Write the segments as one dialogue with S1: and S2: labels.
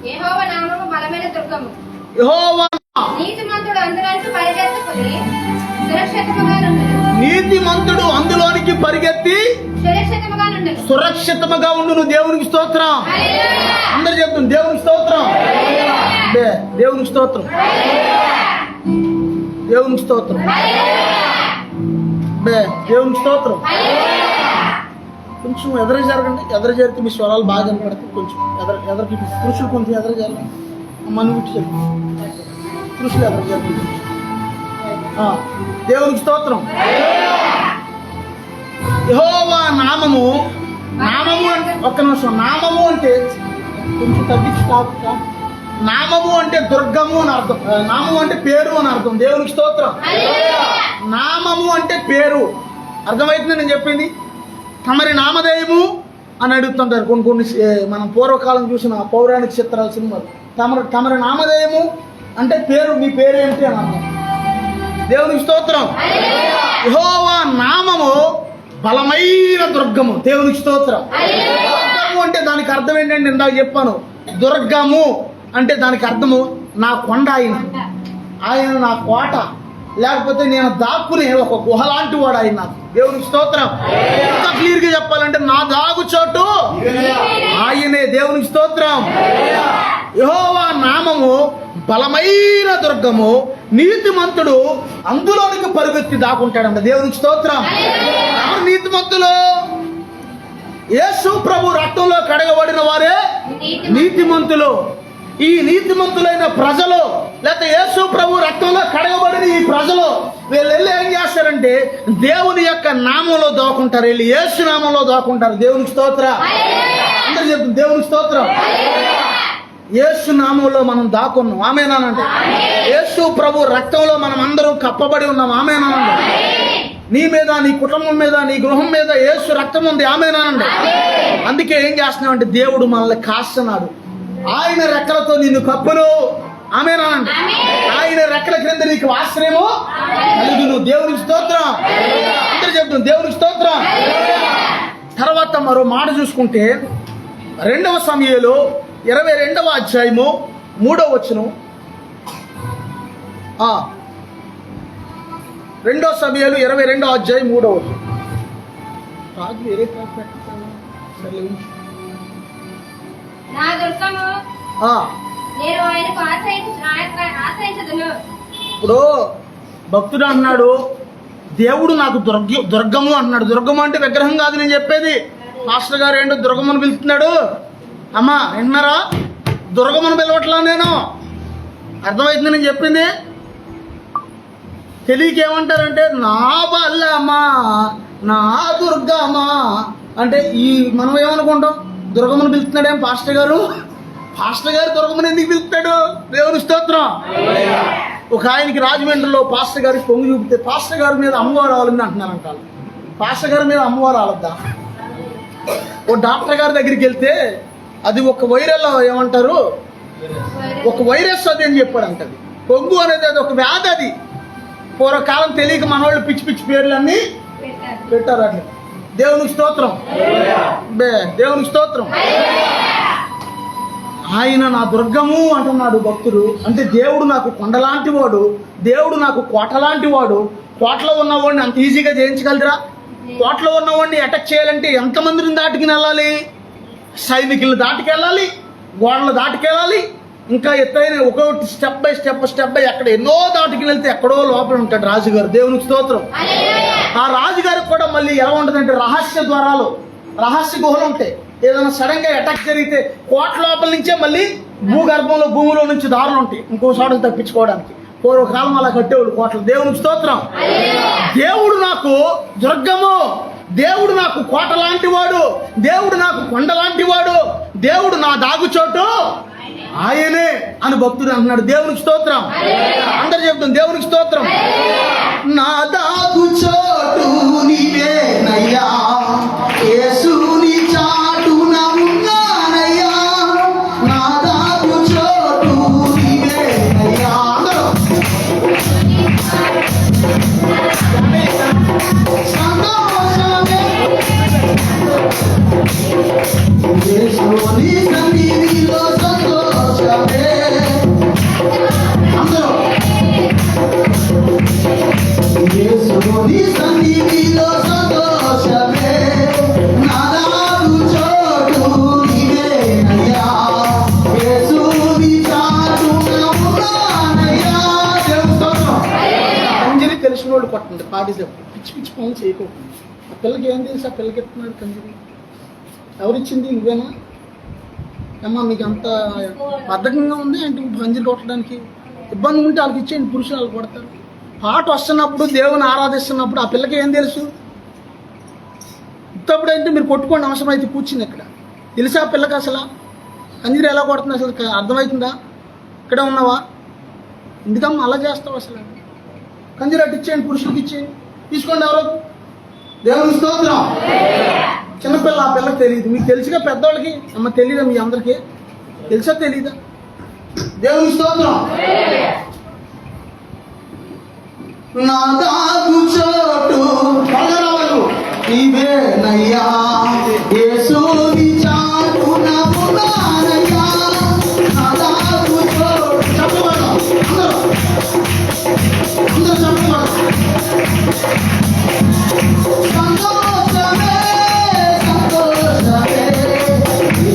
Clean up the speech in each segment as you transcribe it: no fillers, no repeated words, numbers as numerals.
S1: యెహోవా నామము బలమైన దుర్గము.
S2: యెహోవా
S1: నీతిమంతుడు అందులోనికి పరిగెత్తుకుని సురక్షితముగా నుండును.
S2: నీతిమంతుడు అందులోనికి పరిగెత్తి
S1: సురక్షితముగా నుండును.
S2: సురక్షితముగా ఉండును. దేవునికి స్తోత్రం.
S1: హల్లెలూయా.
S2: అందరు చెప్తుంది దేవునికి స్తోత్రం. దేవునికి స్తోత్రం. దేవునికి స్తోత్రం. దేవునికి స్తోత్రం. కొంచెం ఎదురు జరగండి. ఎదురు జరిగితే మీ స్వరాలు బాగా కనపడతాయి. కొంచెం ఎదరికి పురుషులు కొంచెం ఎదురు జరగండి. మన విట్టి చెప్పండి. పురుషులు ఎదురు జరగండి. దేవునికి స్తోత్రం. యెహోవా నామము ఒక్క నిమిషం. నామము అంటే కొంచెం తగ్గించి కాదు. నామము అంటే దుర్గము అని అర్థం. నామము అంటే పేరు అని అర్థం. దేవునికి స్తోత్రం. నామము అంటే పేరు. అర్థమవుతుంది నేను చెప్పింది. తమరి నామధేయము అని అడుగుతుంటారు కొన్ని మనం పూర్వకాలం చూసిన పౌరాణిక చిత్రాల సినిమాలు. తమరి నామధేయము అంటే పేరు. మీ పేరు ఏమిటి అని అర్థం. దేవునికి స్తోత్రం. యెహోవా నామము బలమైన దుర్గము. దేవునికి స్తోత్రం. దుర్గము అంటే దానికి అర్థం ఏంటంటే ఇందాక చెప్పాను. దుర్గము అంటే దానికి అర్థము నా కొండ, ఆయన నా కోట, లేకపోతే నేను దాక్కునే ఒక గుహ లాంటి వాడు ఆయన నాకు. దేవునికి స్తోత్రం. ఇంకా క్లియర్ గా చెప్పాలంటే నా దాగు చోటు ఆయనే. దేవునికి స్తోత్రం. యెహోవా నామము బలమైన దుర్గము, నీతిమంతుడు అందులోనికి పరుగెత్తి దాక్కుంటాడంట. దేవునికి స్తోత్రం. ఎవరు నీతిమంతులు? యేసు ప్రభు రక్తంలో కడగబడిన వారే నీతిమంతులు. ఈ నీతిమంతులైన ప్రజలు, లేకపోతే యేసు ప్రభు రక్తంలో కడగబడిన ఈ ప్రజలు వీళ్ళు వెళ్ళి ఏం చేస్తారంటే దేవుని యొక్క నామంలో దాక్కుంటారు. వెళ్ళి యేసు నామంలో దాక్కుంటారు. దేవునికి స్తోత్రం. అందరూ చెప్తుంది దేవునికి స్తోత్రం. యేసు నామంలో మనం దాక్కున్నాం. ఆమేనంటే యేసు ప్రభు రక్తంలో మనం అందరం కప్పబడి ఉన్నాం. ఆమేనంటే నీ మీద, నీ కుటుంబం మీద, నీ గృహం మీద యేసు రక్తం ఉంది. ఆమేనంటే అందుకే ఏం చేస్తున్నాం అంటే దేవుడు మనల్ని కాస్తున్నాడు. ఆయన రెక్కలతో నిన్ను కప్పును. ఆమేనంటే ఆయన రెక్కల క్రింద నీకు ఆశ్రయము కలుగును. దేవునికి స్తోత్రం. అందరూ చెప్తుంది దేవునికి స్తోత్రం. తర్వాత మరో మాట చూసుకుంటే 2 సమూయేలు 22వ అధ్యాయము 3వ వచనం. 2 సమూయేలు 22వ అధ్యాయం 3వ వచనం. రాజు వేరే
S1: నా దుర్గము నేను ఆయనకు ఆశ్రయించదును.
S2: ఇప్పుడు భక్తుడు అన్నాడు దేవుడు నాకు దుర్గము అంటున్నాడు. దుర్గము అంటే విగ్రహం కాదు నేను చెప్పేది. మాస్టర్ గారు ఏంటో దుర్గమ్మను పిలుస్తున్నాడు. అమ్మా విన్నారా? దుర్గమ్మను పిలవట్లా నేను. అర్థమవుతుంది నేను చెప్పింది. తెలియకేమంటారంటే నా బల్లమ్మా, నా దుర్గమ్మా అంటే ఈ మనం ఏమనుకుంటాం? దుర్గమ్మను పిలుస్తున్నాడేం పాస్టర్ గారు? పాస్టర్ గారు దుర్గమ్మను ఎందుకు పిలుస్తాడు? దేవుని స్తోత్రం. ఒక ఆయనకి రాజమండ్రిలో పాస్టర్ గారికి పొంగి చూపితే పాస్టర్ గారి మీద అమ్మవారు ఆవలింది అంటున్నారంట. పాస్టర్ గారి మీద అమ్మవారు ఆవద్దా? ఓ డాక్టర్ గారి దగ్గరికి వెళ్తే అది ఒక వైరల్ ఏమంటారు, ఒక వైరస్ అది అని చెప్పాడంట. అది పొంగు అనేది అది ఒక వ్యాధి. అది పూర్వకాలం తెలియక మనవాళ్ళు పిచ్చి పిచ్చి పేర్లన్నీ పెట్టారు. అట్లా దేవునికి స్తోత్రం. దేవునికి స్తోత్రం. ఆయన నా దుర్గము అంటున్నాడు భక్తుడు. అంటే దేవుడు నాకు కొండలాంటి వాడు, దేవుడు నాకు కోట లాంటి వాడు. కోటలో ఉన్నవాడిని అంత ఈజీగా జయించగలరా? కోటలో ఉన్నవాడిని అటాక్ చేయాలంటే ఎంతమందిని దాటుకుని వెళ్ళాలి? సైనికులను దాటుకెళ్ళాలి, గోడలు దాటుకెళ్ళాలి, ఇంకా ఎత్తైన ఒక్కొక్కటి స్టెప్ బై స్టెప్ ఎక్కడ ఎన్నో దాటుకుని వెళ్తే ఎక్కడో లోపల ఉంటాడు రాజుగారు. దేవునికి స్తోత్రం. ఆ రాజుగారికి కూడా మళ్ళీ ఎలా ఉంటుందంటే రహస్య ద్వారాలు, రహస్య గుహలు ఉంటాయి. ఏదైనా సడన్ గా అటాక్ జరిగితే కోట లోపల నుంచే మళ్ళీ భూమిలో నుంచి దారులు ఉంటాయి ఇంకో చోట తప్పించుకోవడానికి. పూర్వకాలం అలా కట్టేవాళ్ళు కోటలు. దేవునికి స్తోత్రం. దేవుడు నాకు దుర్గము, దేవుడు నాకు కోట లాంటి వాడు, దేవుడు నాకు కొండ లాంటి వాడు, దేవుడు నా దాగుచోటు ఆయనే అని భక్తుడు అంటున్నాడు. దేవునికి స్తోత్రం. అందరు చెప్తాం దేవునికి స్తోత్రం. నా దాగుచోటు నీవేనయ్యా, యేసుని చాటున ఉన్నానయ్యా, నా దాగుచోటు నీవేనయ్యా. సంతోషమే యేసుని సన్నిధిలో సంతోషం. పనులు చేయకూడదు. ఆ పిల్లకి ఏం తెలుసు? ఆ పిల్లకి ఎత్తున్నాడు కంజరి. ఎవరిచ్చింది? నువ్వేనా? అమ్మా మీకు అంత బద్ధకంగా ఉంది ఏంటి పంజరి కొట్టడానికి? ఇబ్బంది ఉంటే వాళ్ళకి ఇచ్చేయండి, పురుషులు వాళ్ళు కొడతారు. పాట వస్తున్నప్పుడు దేవుని ఆరాధిస్తున్నప్పుడు ఆ పిల్లకి ఏం తెలుసు? ఇప్పుడప్పుడు అంటే మీరు కొట్టుకోండి, అవసరమైతే కూర్చుని ఇక్కడ. తెలుసా ఆ పిల్లకి అసలు కంజరి ఎలా కొడుతుంది? అసలు అర్థమవుతుందా? ఇక్కడే ఉన్నావా? ఎందుకమ్మా అలా చేస్తావు? అసలు కంజరి అటు ఇచ్చేయండి, పురుషులకి ఇచ్చేయండి, తీసుకోండి. ఎవరు? దేవుని స్తోత్రం. చిన్నపిల్ల, ఆ పిల్లకి తెలియదు. మీకు తెలుసుగా పెద్దవాళ్ళకి. అమ్మ తెలియదా? మీ అందరికీ తెలుసా తెలీదా? దేవుని స్తోత్రం. నా దాగు చోటు పగలవలు నీవేనయ్యా, యేసుని చాటున ఉన్నానయ్యా. నా దాగు చోటు చెప్పబడు అందరూ చెప్పబడు. సంతోషమే సంతోషమే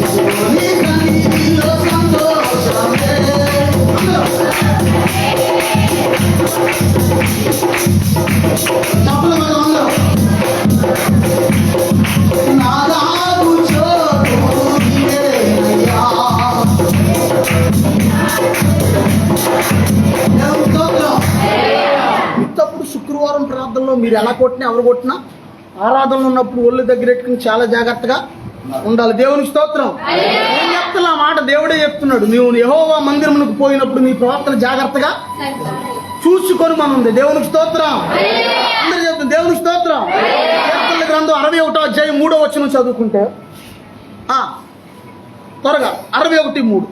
S2: యేసుని సన్నిధిలో సంతోషమే. చెప్పలేదు అందరూ. నా దాగు చోటు నీవేనయ్యా. ఇంతప్పుడు శుక్రవారం ప్రార్థనలో మీరు ఎలా కొట్టినా ఎవరు కొట్టినా ఆరాధనలో ఉన్నప్పుడు ఒళ్ళు దగ్గరెట్టుకుని చాలా జాగ్రత్తగా ఉండాలి. దేవునికి స్తోత్రం. ఏం చెప్తున్నా మాట దేవుడే చెప్తున్నాడు. నువ్వు యెహోవా మందిరమునకు పోయినప్పుడు నీ ప్రవర్తన జాగ్రత్తగా చూసుకొని మనం ఉంది. దేవునికి స్తోత్రం. అందరూ చెప్తుంది దేవునికి స్తోత్రం. కీర్తనల గ్రంథం 61వ అధ్యాయం 3వ వచనం చదువుకుంటే త్వరగా 61:3.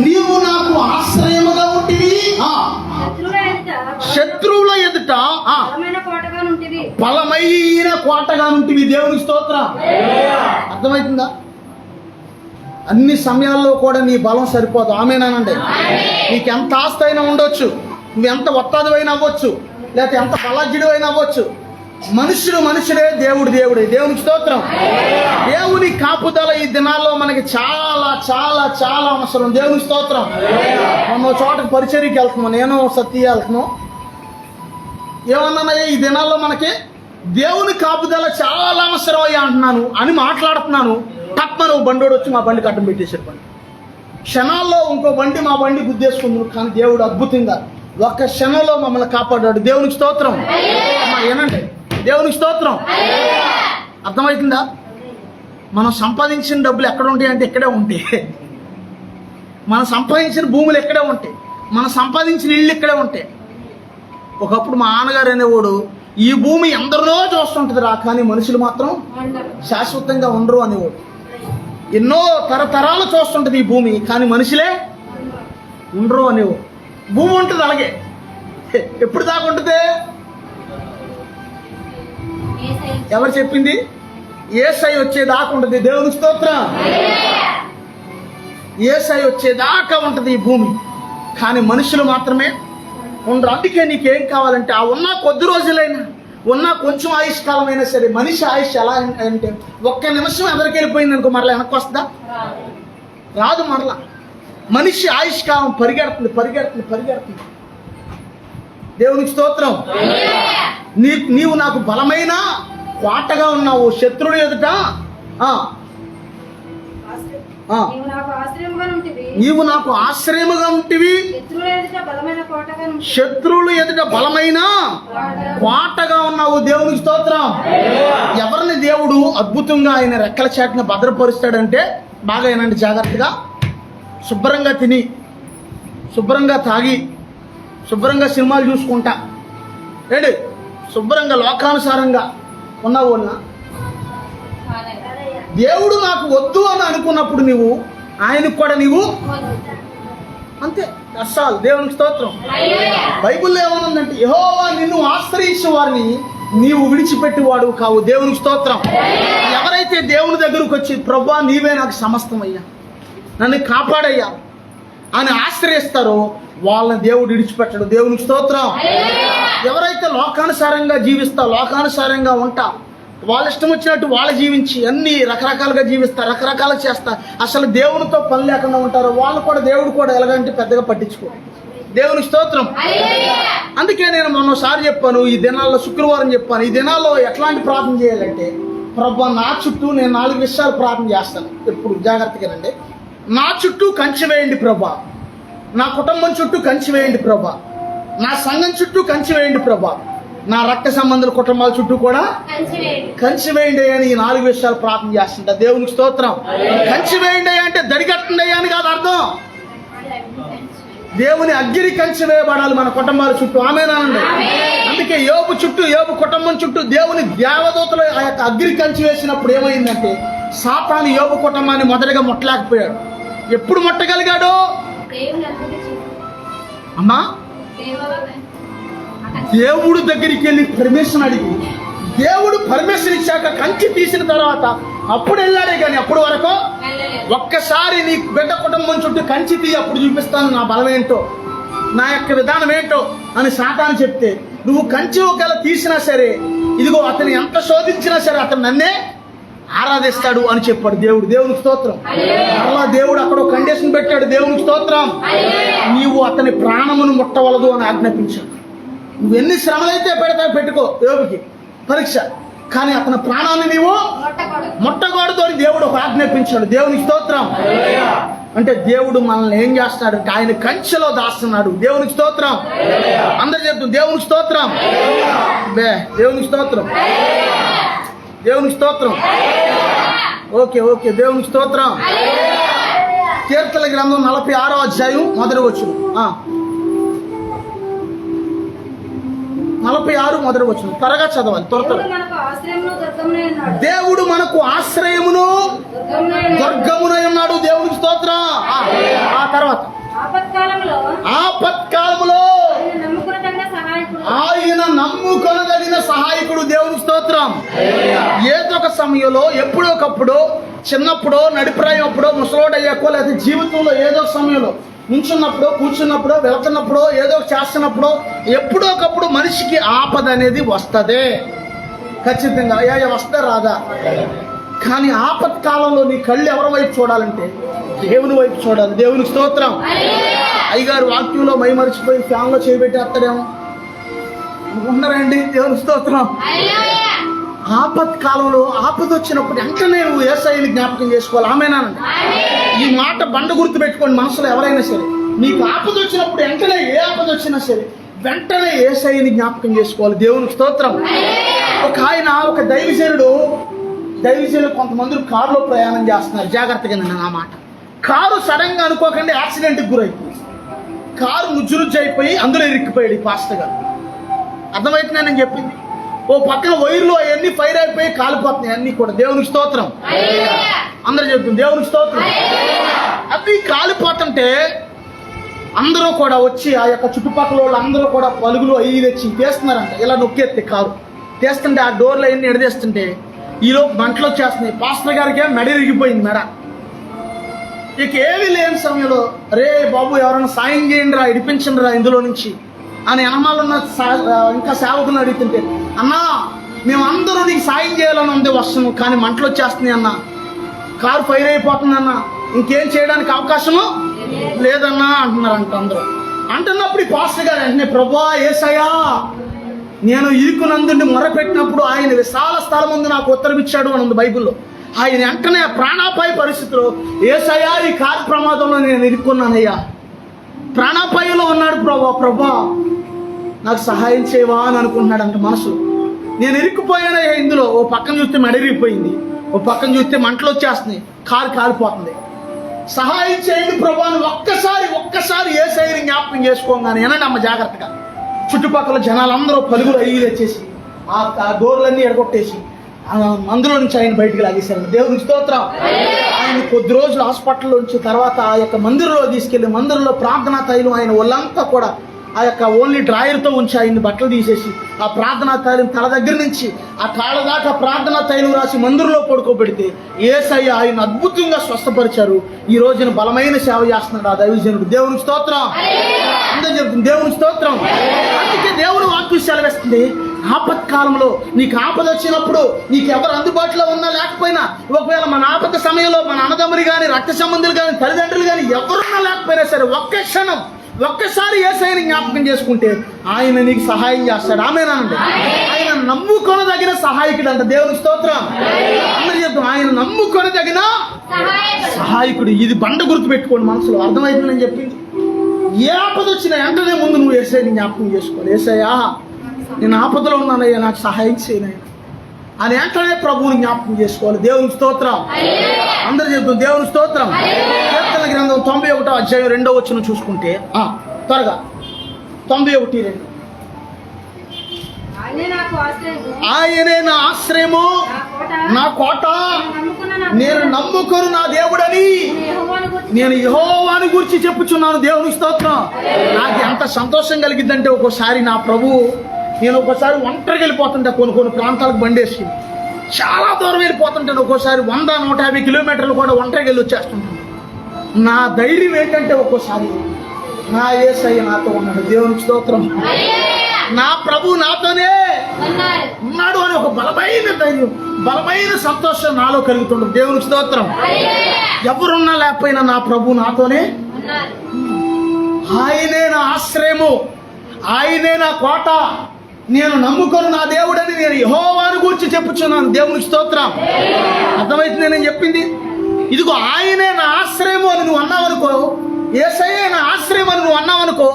S2: నీవు నాకు ఆశ్రయముగా ఉంటివి, శత్రువుల ఎదుట బలమైన కోటగా ఉంటివి. దేవునికి స్తోత్రం. అర్థమవుతుందా? అన్ని సమయాల్లో కూడా నీ బలం సరిపోదు. ఆమేనండి. నీకు ఎంత ఆస్తి అయినా ఉండొచ్చు, నువ్వెంత ఒత్తాదివైనా అవ్వచ్చు, లేకపోతే ఎంత బలాజ్యుడు అయినా అవ్వచ్చు, మనుషుడే, దేవుడు దేవుడే. దేవునికి స్తోత్రం. దేవుని కాపుదల ఈ దినాల్లో మనకి చాలా చాలా చాలా అవసరం. దేవునికి స్తోత్రం. మనం చోటకి పరిచర్యకి వెళ్తున్నాం, నేను సత్య వెళ్తున్నాం. ఏమన్నానయ్యా, ఈ దినాల్లో మనకి దేవుని కాపుదల చాలా అవసరం అయ్యా అంటున్నాను అని మాట్లాడుతున్నాను. తప్పన ఓ బండోడు వచ్చి మా బండి కట్టం పెట్టేసాడు. బండి క్షణాల్లో ఇంకో బండి మా బండి గుద్దేసుకుంది. కానీ దేవుడు అద్భుతంగా ఒక్క క్షణంలో మమ్మల్ని కాపాడాడు. దేవునికి స్తోత్రం. అమ్మా ఏనండి, దేవునికి స్తోత్రం. అర్థమవుతుందా? మనం సంపాదించిన డబ్బులు ఎక్కడ ఉంటాయి అంటే ఇక్కడే ఉంటాయి. మనం సంపాదించిన భూములు ఇక్కడే ఉంటాయి. మనం సంపాదించిన ఇళ్ళు ఇక్కడే ఉంటాయి. ఒకప్పుడు మా నాన్నగారు అనేవాడు, ఈ భూమి ఎందరినో చూస్తుంటుంది రా, కానీ మనుషులు మాత్రం శాశ్వతంగా ఉండరు అనేవాడు. ఎన్నో తరతరాలు చూస్తుంటది ఈ భూమి, కానీ మనుషులే ఉండరు అనేవాడు. భూమి ఉంటుంది అలాగే. ఎప్పుడు దాకా ఉంటుంది? ఎవరు చెప్పింది? యేసయ్య వచ్చేదాకా ఉంటుంది. దేవునికి స్తోత్రం. యేసయ్య వచ్చేదాకా ఉంటుంది ఈ భూమి, కానీ మనుషులు మాత్రమే ఉండరు. అందుకే నీకేం కావాలంటే ఆ ఉన్న కొద్ది రోజులైనా, ఉన్న కొంచెం ఆయుష్ కాలమైనా సరే, మనిషి ఆయుష్ ఎలా అంటే ఒక్క నిమిషం ఎవరికి వెళ్ళిపోయింది అనుకో మరలా వెనక్కి వస్తుందా? రాదు మరలా. మనిషి ఆయుష్ కాలం పరిగెడుతుంది. దేవునికి స్తోత్రం. నీవు నాకు బలమైన కోటగా ఉన్నావు. శత్రుడు ఎదుట నీవు నాకు ఆశ్రయముగా ఉంటివి, శత్రువులు ఎదుట బలమైన కోటగా ఉన్నావు. దేవునికి స్తోత్రం. ఎవరిని దేవుడు అద్భుతంగా ఆయన రెక్కల చాటున భద్రపరుస్తాడంటే, బాగా ఏనండి జాగ్రత్తగా శుభ్రంగా తిని, శుభ్రంగా తాగి, శుభ్రంగా సినిమాలు చూసుకుంటా ఏంటి, శుభ్రంగా లోకానుసారంగా ఉన్నావు అన్నా. దేవుడు నాకు వద్దు అని అనుకున్నప్పుడు నువ్వు ఆయనకు కూడా నీవు అంతే. అస్సాలు. దేవునికి స్తోత్రం. బైబిల్లో ఏమనుందంటే, యెహోవా నిన్ను ఆశ్రయించే వారిని నీవు విడిచిపెట్టేవాడు కావు. దేవునికి స్తోత్రం. ఎవరైతే దేవుని దగ్గరకు వచ్చి ప్రభువా నీవే నాకు సమస్తం అయ్యా, నన్ను కాపాడయ్యా అని ఆశ్రయిస్తారో వాళ్ళని దేవుడు విడిచిపెట్టడు. దేవునికి స్తోత్రం. ఎవరైతే లోకానుసారంగా జీవిస్తా, లోకానుసారంగా ఉంటా, వాళ్ళ ఇష్టం వచ్చినట్టు వాళ్ళు జీవించి అన్ని రకరకాలుగా జీవిస్తారు, రకరకాలుగా చేస్తారు, అసలు దేవునితో పని లేకుండా ఉంటారు. వాళ్ళు కూడా దేవుడు కూడా ఎలాగంటే పెద్దగా పట్టించుకో. దేవుని స్తోత్రం. అందుకే నేను మొన్నసారి చెప్పాను, ఈ దినాల్లో శుక్రవారం చెప్పాను, ఈ దినాల్లో ఎట్లాంటి ప్రార్థన చేయాలంటే, ప్రభా నా చుట్టూ నేను 4 విషయాలు ప్రార్థన చేస్తాను ఎప్పుడు, జాగ్రత్తగానండి. నా చుట్టూ కంచె వేయండి ప్రభా, నా కుటుంబం చుట్టూ కంచె వేయండి ప్రభా, నా సంఘం చుట్టూ కంచె వేయండి ప్రభా, నా రక్త సంబంధుల కుటుంబాల చుట్టూ కూడా కంచె వేయండి అని ఈ 4 విషయాలు ప్రార్థన చేస్తుంటా. దేవునికి స్తోత్రం. కంచె వేయండి అంటే దడిగట్టండి అని కాదు అర్థం. దేవుని అగ్ని కంచె వేయబడాలి మన కుటుంబాల చుట్టూ. ఆమేనండి. అందుకే యోబు చుట్టూ, యోబు కుటుంబం చుట్టూ దేవుని దేవదూతలు ఆ యొక్క అగ్ని కంచె వేసినప్పుడు ఏమైందంటే, సాతాను యోబు కుటుంబాన్ని మొదటగా ముట్టలేకపోయాడు. ఎప్పుడు ముట్టగలిగాడు? అమ్మా, దేవుడు దగ్గరికి వెళ్ళి పర్మిషన్ అడిగి, దేవుడు పర్మిషన్ ఇచ్చాక కంచె తీసిన తర్వాత అప్పుడు వెళ్ళాడే కానీ అప్పుడు వరకు ఒక్కసారి నీ బిడ్డ కుటుంబం చుట్టూ కంచె తీ, అప్పుడు చూపిస్తాను నా బలం ఏంటో, నా యొక్క విధానం ఏంటో అని సాతాను చెప్తే, నువ్వు కంచె ఒకవేళ తీసినా సరే, ఇదిగో అతను ఎంత శోధించినా సరే అతను నన్నే ఆరాధిస్తాడు అని చెప్పాడు దేవుడు. దేవునికి స్తోత్రం. అలా దేవుడు అక్కడ ఒక కండిషన్ పెట్టాడు. దేవునికి స్తోత్రం. నీవు అతని ప్రాణమును ముట్టవలదు అని ఆజ్ఞాపించాడు. నువ్వు ఎన్ని శ్రమలైతే పెట్టుకో యోబుకి పరీక్ష, కానీ అతని ప్రాణాన్ని నీవు ముట్టకూడదు అని దేవుడు ఒక ఆజ్ఞాపించాడు. దేవునికి స్తోత్రం. అంటే దేవుడు మనల్ని ఏం చేస్తున్నాడు? ఆయన కంచెలో దాస్తున్నాడు. దేవునికి స్తోత్రం. అందరు చెప్తాం దేవునికి స్తోత్రం. దేవునికి స్తోత్రం. దేవునికి స్తోత్రం. ఓకే ఓకే, దేవునికి స్తోత్రం. కీర్తన గ్రంథం 46వ అధ్యాయం మొదటి వచనం. 46 మొదటి వచనం త్వరగా చదవాలి, త్వరగా. దేవుడు మనకు ఆశ్రయమును దుర్గమునై ఉన్నాడు. దేవునికి స్తోత్రం. ఆ తర్వాత ఆపత్కాలములో ఆయన నమ్ముకొనదగిన సహాయకుడు. దేవునికి స్తోత్రం. ఏదో ఒక సమయంలో ఎప్పుడో ఒకప్పుడు, చిన్నప్పుడో, నడిప్రాయం అప్పుడో, ముసలోడయ్యాకో, లేదా జీవితంలో ఏదో ఒక సమయంలో నుంచున్నప్పుడు, కూర్చున్నప్పుడు, వెళ్తున్నప్పుడు, ఏదో చేస్తున్నప్పుడు ఎప్పుడో ఒకప్పుడు మనిషికి ఆపద అనేది వస్తుంది ఖచ్చితంగా. వస్తే రాదా? కానీ ఆపత్కాలంలో నీ కళ్ళు ఎవరి వైపు చూడాలంటే దేవుని వైపు చూడాలి. దేవునికి స్తోత్రం. అయ్యగారు వాక్యంలో మైమరిచిపోయి ఫ్యాన్లో చేయబెట్టేస్తాడేమో అనుకుంటున్నారండి. దేవునికి స్తోత్రం. ఆపత్కాలంలో ఆపద వచ్చినప్పుడు వెంటనే నువ్వు యేసయ్యని జ్ఞాపకం చేసుకోవాలి. ఆమేనండి. ఈ మాట బండ గుర్తు పెట్టుకోండి మనసులో. ఎవరైనా సరే నీకు ఆపద వచ్చినప్పుడు వెంటనే, ఏ ఆపద వచ్చినా సరే వెంటనే యేసయ్యని జ్ఞాపకం చేసుకోవాలి. దేవునికి స్తోత్రం. ఒక దైవజనుడు కొంతమంది కారులో ప్రయాణం చేస్తున్నారు. జాగ్రత్తగా నా మాట. కారు సడన్ గా అనుకోకుండా యాక్సిడెంట్కి గురైపోయింది. కారు నుజ్జురుజ్జు అయిపోయి అందులో ఇరిక్కిపోయాడు ఈ పాస్టర్ గారు. అర్థమైతుందని నేను చెప్పింది. ఓ పక్కన వైర్లు అవన్నీ ఫైర్ అయిపోయి కాలిపోతున్నాయి అన్ని కూడా. దేవునికి స్తోత్రం. అందరూ చెప్తుంది దేవునికి స్తోత్రం. అవి కాలిపోతుంటే అందరూ కూడా వచ్చి, ఆ యొక్క చుట్టుపక్కల వాళ్ళు అందరూ కూడా పలుగులు అయ్యి తెచ్చి తీస్తున్నారంట. ఇలా నొక్కేస్తే కారు తీస్తుంటే ఆ డోర్లు అవన్నీ ఎడదీస్తుంటే ఈలోపు మంటలు వచ్చేస్తున్నాయి. పాస్టర్ గారికి మెడ ఇరిగిపోయింది మెడ. ఇక ఏమీ లేని సమయంలో, రే బాబు ఎవరైనా సాయం చేయండి రా, ఇడిపించండి రా ఇందులో నుంచి అని ఎనమాలున్న ఇంకా సేవకులను అడుగుతుంటే, అన్నా మేమందరూ నీకు సాయం చేయాలని ఉంది వస్తున్నాం, కానీ మంటలు వచ్చేస్తున్నాయి అన్న, కారు ఫైర్ అయిపోతుంది అన్న, ఇంకేం చేయడానికి అవకాశము లేదన్నా అంటున్నారంట అందరూ. అంటున్నప్పుడు ఈ పాస్టర్ గారు వెంటనే, ప్రభువా యేసయ్యా, నేను ఇరుకునందుని మొరపెట్టినప్పుడు ఆయన విశాల స్థలం ముందు నాకు ఉత్తరం ఇచ్చాడు అని ఉంది బైబిల్లో. ఆయన వెంటనే ప్రాణాపాయ పరిస్థితిలో, యేసయ్యా ఈ కారు ప్రమాదంలో నేను ఇరుక్కున్నానయ్యా, ప్రాణాపాయంలో ఉన్నాడు ప్రభా నాకు సహాయం చేయవా అని అనుకుంటున్నాడంట మనసు. నేను ఇరుక్కుపోయానయ్యా ఇందులో. ఓ పక్కన చూస్తే మెడరిగిపోయింది, ఓ పక్కన చూస్తే మంటలు వచ్చేస్తున్నాయి, కారు కాలిపోతుంది. సహాయం చేయండి ప్రభా అని ఒక్కసారి యేసయ్యని జ్ఞాపకం చేసుకోగానే ఏనండి అమ్మ జాగ్రత్తగా. చుట్టుపక్కల జనాలందరూ పలుగులు అయ్యి తెచ్చేసి ఆ డోర్లన్నీ ఎడగొట్టేసి అందులో నుంచి ఆయన బయటికి లాగేశారు. దేవునికి స్తోత్రం. ఆయన కొద్ది రోజులు హాస్పిటల్లో నుంచి తర్వాత ఆ యొక్క మందిరంలో తీసుకెళ్లి మందిరంలో ప్రార్థనా తైలం ఆయన ఒళ్ళంతా కూడా ఆ యొక్క ఓన్లీ డ్రాయర్తో ఉంచి ఆయన్ని బట్టలు తీసేసి ఆ ప్రార్థనా తైలం తల దగ్గర నుంచి ఆ కాళ్ళ దాకా ప్రార్థనా తైలం రాసి మందిరంలో పడుకోబెడితే యేసయ్య ఆయన అద్భుతంగా స్వస్థపరిచారు. ఈ రోజున బలమైన సేవ చేస్తున్నాడు ఆ దైవజనుడు. దేవునికి స్తోత్రం. అందరూ చెప్తుంది దేవునికి స్తోత్రం. అందుకే దేవుడు వాక్యం సెలవిస్తుంది, ఆపత్కాలంలో నీకు ఆపద వచ్చినప్పుడు నీకు ఎవరు అందుబాటులో ఉన్నా లేకపోయినా, ఒకవేళ మన ఆపద సమయంలో మన అన్నదమ్ములు కానీ, రక్త సంబంధులు కానీ, తల్లిదండ్రులు కానీ ఎవరున్నా లేకపోయినా సరే ఒక్క క్షణం ఒక్కసారి యేసయ్యని జ్ఞాపకం చేసుకుంటే ఆయన నీకు సహాయం చేస్తాడు. ఆమేనండి. ఆయన నమ్ముకొనదగిన సహాయకుడు అంట. దేవుని స్తోత్రం. అందరూ చెప్తాం, ఆయన నమ్ముకొనదగిన సహాయకుడు. ఇది బండ గుర్తు పెట్టుకోండి మనసులో. అర్థమైందని చెప్పింది. ఏ ఆపద వచ్చినా వెంటనే ముందు నువ్వు యేసయ్యని జ్ఞాపకం చేసుకోవాలి. యేసయ్యా నేను ఆపదలో ఉన్నానయ్యా, నాకు సహాయం చేయనయ్యా అని వెంటనే ప్రభువుని జ్ఞాపకం చేసుకోవాలి. దేవుని స్తోత్రం. అందరూ చెప్తాం దేవుని స్తోత్రం. కీర్తన గ్రంథం 91వ అధ్యాయం 2వ వచనం చూసుకుంటే త్వరగా 91:2 ఆయనే నా ఆశ్రయము, నా కోట, నేను నమ్ముకొను నా దేవుడని నేను యెహోవాని గురించి చెప్పుచున్నాను. దేవుని స్తోత్రం. నాకు ఎంత సంతోషం కలిగిద్దంటే ఒక్కోసారి నా ప్రభువు, నేను ఒక్కోసారి ఒంటరికి వెళ్ళిపోతుంటా, కొన్ని ప్రాంతాలకు బండేసి చాలా దూరం వెళ్ళిపోతుంటాను. ఒక్కోసారి 100-150 కిలోమీటర్లు కూడా ఒంటరికి వెళ్ళి వచ్చేస్తుంటాను. నా ధైర్యం ఏంటంటే ఒక్కోసారి నా యేసయ్య నాతో ఉన్నాడు. దేవునికి స్తోత్రం. నా ప్రభు నాతోనే ఉన్నాడు అని ఒక బలమైన ధైర్యం, బలమైన సంతోషం నాలో కలుగుతుండదు. దేవునికి స్తోత్రం. ఎవరున్నా లేకపోయినా నా ప్రభు నాతోనే. ఆయనే నా ఆశ్రయము, ఆయనే నా కోట, నేను నమ్ముకొను నా దేవుడని నేను యెహోవాని గురించి చెప్పుచున్నాను. దేవునికి స్తోత్రం. అర్థమైతే నేను చెప్పింది. ఇదిగో ఆయనే నా ఆశ్రయము అని నువ్వు అన్నావనుకో, యేసయ్యే నా ఆశ్రయం అని నువ్వు అన్నావనుకో,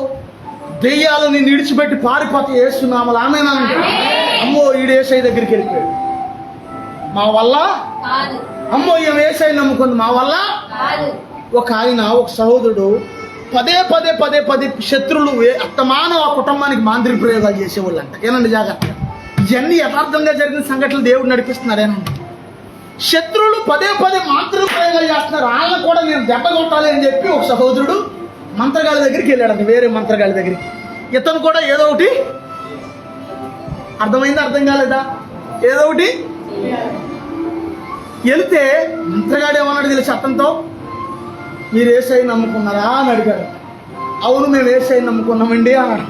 S2: దెయ్యాలు నిన్ను విడిచిపెట్టి పారిపోతే యేసునామములో ఆమేనండి. అమ్మో ఈడు యేసయ్య దగ్గరికి వెళ్ళిపోయాడు, మా వల్ల అమ్మో ఈమె యేసయ్య నమ్ముకుంది, మా వల్ల. ఒక సహోదరుడు పదే శత్రువులు అత్తమానం ఆ కుటుంబానికి మాంత్రిక ప్రయోగాలు చేసేవాళ్ళు అంట. ఏనండి జాగ్రత్త, ఇవన్నీ యథార్థంగా జరిగిన సంఘటనలు దేవుడు నడిపిస్తున్నారేనండి. శత్రువులు పదే మాంత్రిక ప్రయోగాలు చేస్తున్నారు. వాళ్ళని కూడా నేను దెబ్బ కొట్టాలి అని చెప్పి ఒక సహోదరుడు మంత్రగాళ్ళ దగ్గరికి వెళ్ళాడంట, వేరే మంత్రగాళ్ళ దగ్గరికి. ఇతను కూడా ఏదో ఒకటి అర్థమైందా అర్థం కాలేదా, ఏదో ఒకటి వెళితే మంత్రగాడు ఏమన్నాడు తెలిసి అతనితో, మీరు యేసయ్యని నమ్ముకున్నారా అని అడిగాడు. అవును మేము యేసయ్యని నమ్ముకున్నామండి అన్నాడు.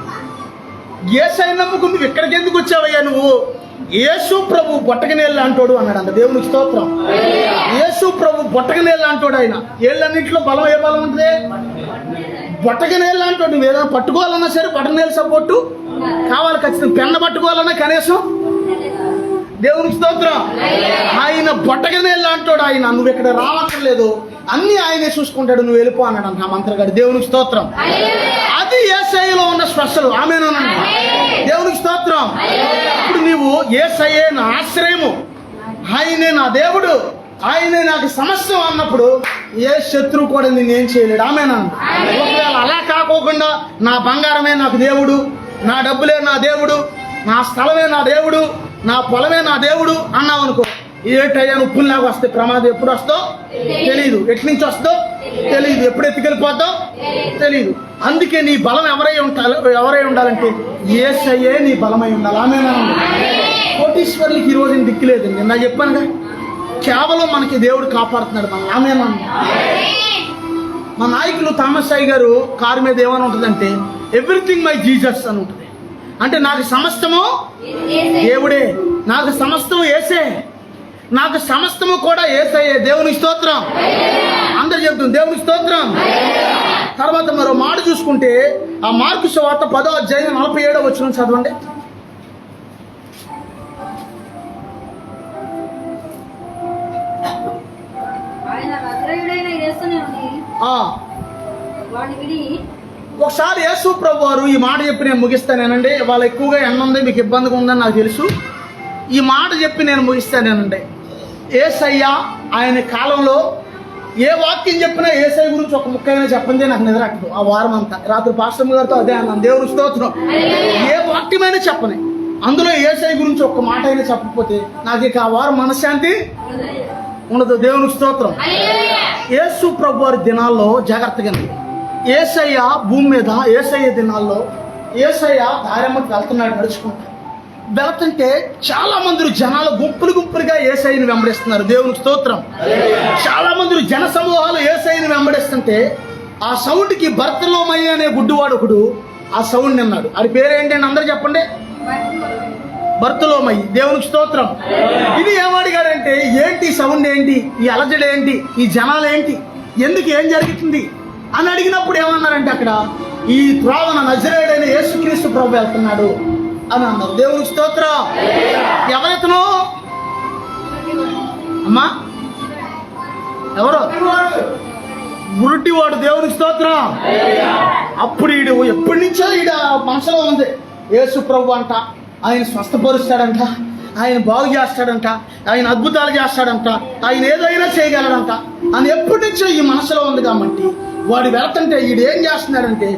S2: యేసయ్యని నమ్ముకుని నువ్వు ఇక్కడికి ఎందుకు వచ్చావయ్యా, నువ్వు యేసు ప్రభు బొట్టకనేళ్ళు అంటాడు అన్నాడు అంట. దేవునికి స్తోత్రం. యేసు ప్రభు బొట్టకనేళ్ళు అంటాడు. ఆయన ఏళ్ళన్నింటిలో బలం ఏ బలం ఉంటుంది? బొట్టకనేళ్ళు అంటాడు. నువ్వు ఏదైనా పట్టుకోవాలన్నా సరే బొట్టకనేళ్ళు సపోర్టు కావాలి ఖచ్చితంగా. పెన్న పట్టుకోవాలన్నా కనీసం. దేవునికి స్తోత్రం. ఆయన బొట్టకనేళ్ళు అంటాడు. ఆయన నువ్వు ఇక్కడ రావక్కర్లేదు, అన్ని ఆయనే చూసుకుంటాడు, నువ్వు వెళ్ళిపో అన్నాడు అంట ఆ మంత్రగాడు. దేవునికి స్తోత్రం. అది యేసయ్యలో ఉన్న స్పెషల్. ఆమేనండి. దేవునికి స్తోత్రం. ఇప్పుడు నీవు యేసయ్యే నా ఆశ్రయము, ఆయనే నా దేవుడు, ఆయనే నాకు సమస్య అన్నప్పుడు ఏ శత్రువు కూడా నేనేం చేయలేడు. ఆమేనండి. ఒకవేళ అలా కాకోకుండా నా బంగారమే నాకు దేవుడు, నా డబ్బులే నా దేవుడు, నా స్థలమే నా దేవుడు, నా పొలమే నా దేవుడు అన్నావు అనుకో, ఏటయ్యా ఉప్పులు లాగా వస్తే ప్రమాదం ఎప్పుడు వస్తో తెలియదు, ఎట్నుంచి వస్తో తెలియదు, ఎప్పుడు ఎత్తుకెళ్ళిపోతావు తెలియదు. అందుకే నీ బలం ఎవరై ఉండాలంటే యేసయ్యే నీ బలమై ఉండాలి. ఆమేనండి. కోటీశ్వర్లకి ఈ రోజు దిక్కు లేదండి. నేను చెప్పానుగా, కేవలం మనకి దేవుడు కాపాడుతున్నాడు మనం. ఆమేనండి. మా నాయకులు థామస్ అయ్య గారు కారు మీద ఏమని ఉంటుందంటే ఎవ్రీథింగ్ మై జీసస్ అని ఉంటుంది. అంటే నాకు సమస్తము దేవుడే, నాకు సమస్తము యేసే, నాకు సమస్తము కూడా యేసయ్యే. దేవునికి స్తోత్రం. అందరు చెప్తుంది దేవునికి స్తోత్రం. తర్వాత మరో మాట చూసుకుంటే ఆ మార్కు సువార్త 10వ అధ్యాయం 47వ వచనం చదవండి. ఒకసారి యేసు ప్రభు వారు ఈ మాట చెప్పి నేను ముగిస్తానేనండి. వాళ్ళు ఎక్కువగా ఎండ ఉంది, మీకు ఇబ్బందిగా ఉందని నాకు తెలుసు. ఈ మాట చెప్పి నేను ముగిస్తానేనండి. యేసయ్య ఆయన కాలంలో ఏ వాక్యం చెప్పినా యేసయ్య గురించి ఒక ముక్కైనా చెప్పండి నాకు నిద్రట్టదు. ఆ వారం అంతా రాత్రి పాస్టర్ గారితో అదే అన్నాను. దేవుని స్తోత్రం. ఏ వాక్యమైనా చెప్పని, అందులో యేసయ్య గురించి ఒక్క మాట అయినా చెప్పకపోతే నాకు ఇక ఆ వారం మనశ్శాంతి ఉండదు. దేవుని స్తోత్రం. యేసు ప్రభు వారి దినాల్లో జాగ్రత్తగా, యేసయ్య భూమి మీద యేసయ్య దినాల్లో యేసయ్య దారిమ్మకి వెళ్తున్నాడు నడుచుకుంటా. వెళ్తుంటే చాలా మంది జనాలు గుంపులుగా యేసయ్యని వెంబడిస్తున్నారు. దేవునికి స్తోత్రం. చాలా మంది జన సమూహాలు యేసయ్యని వెంబడిస్తుంటే ఆ సౌండ్కి బర్తలోమయ్య అనే గుడ్డివాడు ఒకడు ఆ సౌండ్ విన్నాడు. అది పేరేంటి అని అందరూ చెప్పండి. బర్తలోమై. దేవునికి స్తోత్రం. ఇది ఏమడిగాడంటే, ఏంటి సౌండ్, ఏంటి ఈ అలజడి, ఏంటి ఈ జనాలు, ఏంటి ఎందుకు, ఏం జరుగుతుంది అని అడిగినప్పుడు ఏమన్నారంటే, అక్కడ ఈ త్రోవన నజరేయుడైన యేసుక్రీస్తు ప్రభు వెళ్తున్నాడు అని అన్నారు. దేవునికి స్తోత్రం. ఎవరితను అమ్మా? ఎవరు? గురుటివాడు. దేవునికి స్తోత్రం. అప్పుడు ఈడు ఎప్పటి నుంచో ఈడ మనసులో ఉంది, యేసు ప్రభు అంట, ఆయన స్వస్థపరుస్తాడంట, ఆయన బాగు చేస్తాడంట, ఆయన అద్భుతాలు చేస్తాడంట, ఆయన ఏదైనా చేయగలడంట అని ఎప్పటి నుంచో ఈ మనసులో ఉంది. కాబట్టి వాడు వెళ్తుంటే ఈడు ఏం చేస్తున్నాడంటే,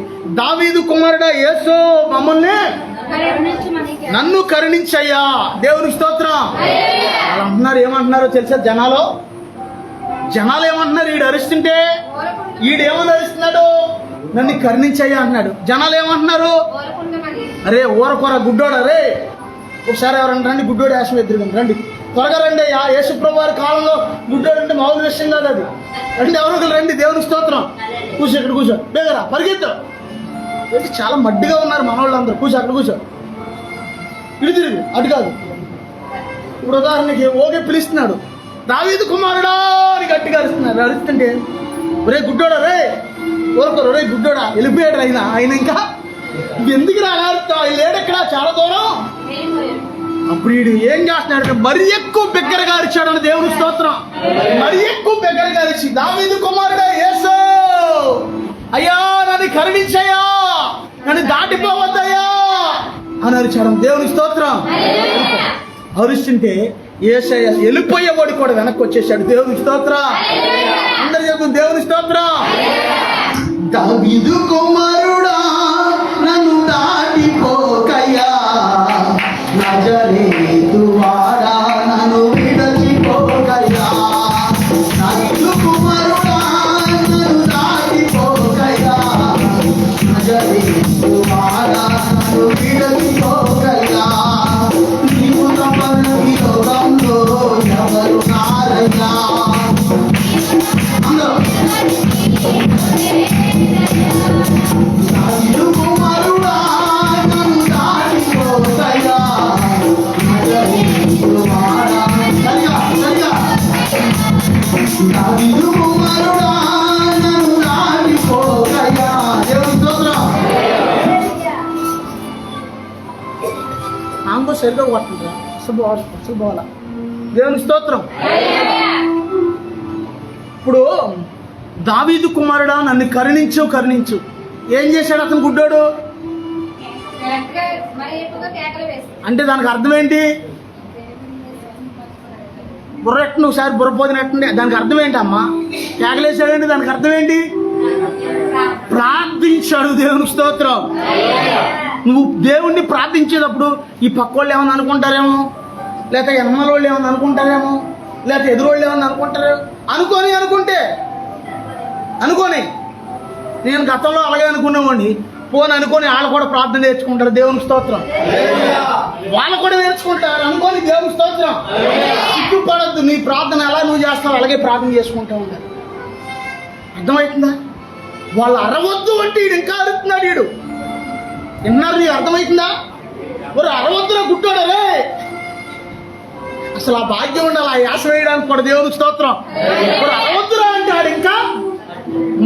S2: దావీదు కుమారుడా యేసు మమ్మల్ని నన్ను కరుణించయ్యా. దేవునికి స్తోత్రం. అలా అంటున్నారు. ఏమంటున్నారో తెలుసా? జనాలు ఏమంటున్నారు? ఈడు అరుస్తుంటే ఈడేమని అరుస్తున్నాడు? నన్ను కరుణించయ్యా అన్నాడు. జనాలు ఏమంటున్నారు? అరే ఊరకొర గుడ్డోడు, అరే ఒకసారి ఎవరన్నా రండి, గుడ్డోడు వేషం ఎదురు రండి, త్వరగా రండి. యేసుప్రభు వారి కాలంలో గుడ్డోడు అంటే మామూలు విషయం కాదు అది. రండి, ఎవరో ఒకరు రండి. దేవునికి స్తోత్రం. కూర్చో, ఇక్కడ కూర్చో, బేగరా పరిగెత్తు. చాలా మడ్డిగా ఉన్నారు మన వాళ్ళందరూ. కూర్చో, అక్కడ కూర్చో, ఇటు తిరుగు, అటు కాదు. ఇప్పుడు ఉదాహరణకి ఓకే పిలుస్తున్నాడు, దావీదు కుమారుడా అని గట్టిగా అరుస్తున్నారు. అరుస్తుంటే ఒరే గుడ్డోడా, రే ఊరుకోరు, రే గుడ్డోడా వెళ్ళిపోయాడు ఆయన ఇంకా ఎందుకు రాడుతా, ఆయన లేడెక్కడ, చాలా దూరం. అప్పుడు వీడు ఏం చేస్తున్నాడు? మరీ ఎక్కువ బిగ్గరగా అరిచాడు. దేవుని స్తోత్రం. మరీ ఎక్కువ బిగ్గరగా అరిచి, దావీదు కుమారుడా యేసు, అయ్యా నన్ను కరుణించయ్యా, నన్ను దాటిపోవద్దయ్యా అని అరిచాడు. దేవుని స్తోత్రం. అరుస్తుంటే యేసయ్య వెళ్ళిపోయేవాడు కూడా వెనక్కి వచ్చేసాడు. దేవుని స్తోత్రం. అందరు చెప్పు దేవుని స్తోత్రం. దావీదు కుమారుడా నన్ను దాటిపోకయ్యా, నజరేతు వాడా నన్ను విడచిపోకయ్యా, దావీదు కుమారుడా నన్ను దాటిపోకయ్యా, నజరేతు వాడా నన్ను విడచిపోకయ్యా, నీవు తప్పని లోకంలో ఎవరు నారయ్యా. దావీదు కుమారుడా నన్ను దాటిపోకయ్యా, నజరేతు వాడా, సరిగా దావీదు కుమారుడా నన్ను దాటిపోకయ్యా. దేవుని స్తోత్రం. ఆంగో సరిగా కొట్టుందా? శుభవాల. దేవుని స్తోత్రం. ఇప్పుడు దావీదు కుమారుడా నన్ను కరుణించు. ఏం చేశాడు అతను గుడ్డోడు? అంటే దానికి అర్థం ఏంటి? బుర్రెట్టు ఒకసారి బుర్రపోదినట్టుండే. దానికి అర్థం ఏంటి అమ్మా? కేకలేసాడండి. దానికి అర్థం ఏంటి? ప్రార్థించాడు. దేవుని స్తోత్రం. నువ్వు దేవుణ్ణి ప్రార్థించేటప్పుడు ఈ పక్క వాళ్ళు ఏమన్నా అనుకుంటారేమో, లేకపోతే ఎన్నల వాళ్ళు ఏమన్నా అనుకుంటారేమో, లేకపోతే ఎదురోళ్ళు ఏమన్నా అనుకుంటారేమో అనుకోని నేను గతంలో అలాగే అనుకునేవాడిని. పోని అనుకొని వాళ్ళు కూడా ప్రార్థన నేర్చుకుంటారు. దేవుని స్తోత్రం. వాళ్ళు కూడా నేర్చుకుంటారు అనుకోని. దేవుని స్తోత్రం. సిగ్గుపడద్దు. నీ ప్రార్థన ఎలా నువ్వు చేస్తావు అలాగే ప్రార్థన చేసుకుంటూ ఉంటారు. అర్థమవుతుందా? వాళ్ళు అరవద్దు అంటే వీడు ఇంకా అరుస్తున్నాడు. వీడు విన్నారు? నీకు అర్థమవుతుందా? మరి అరవద్దులో గుట్టోడలే. అసలు ఆ భాగ్యం ఉండాలి, ఆ యాస వేయడానికి కూడా. దేవుని స్తోత్రం. ఇప్పుడు అరవద్దురా అంటే ఆడు ఇంకా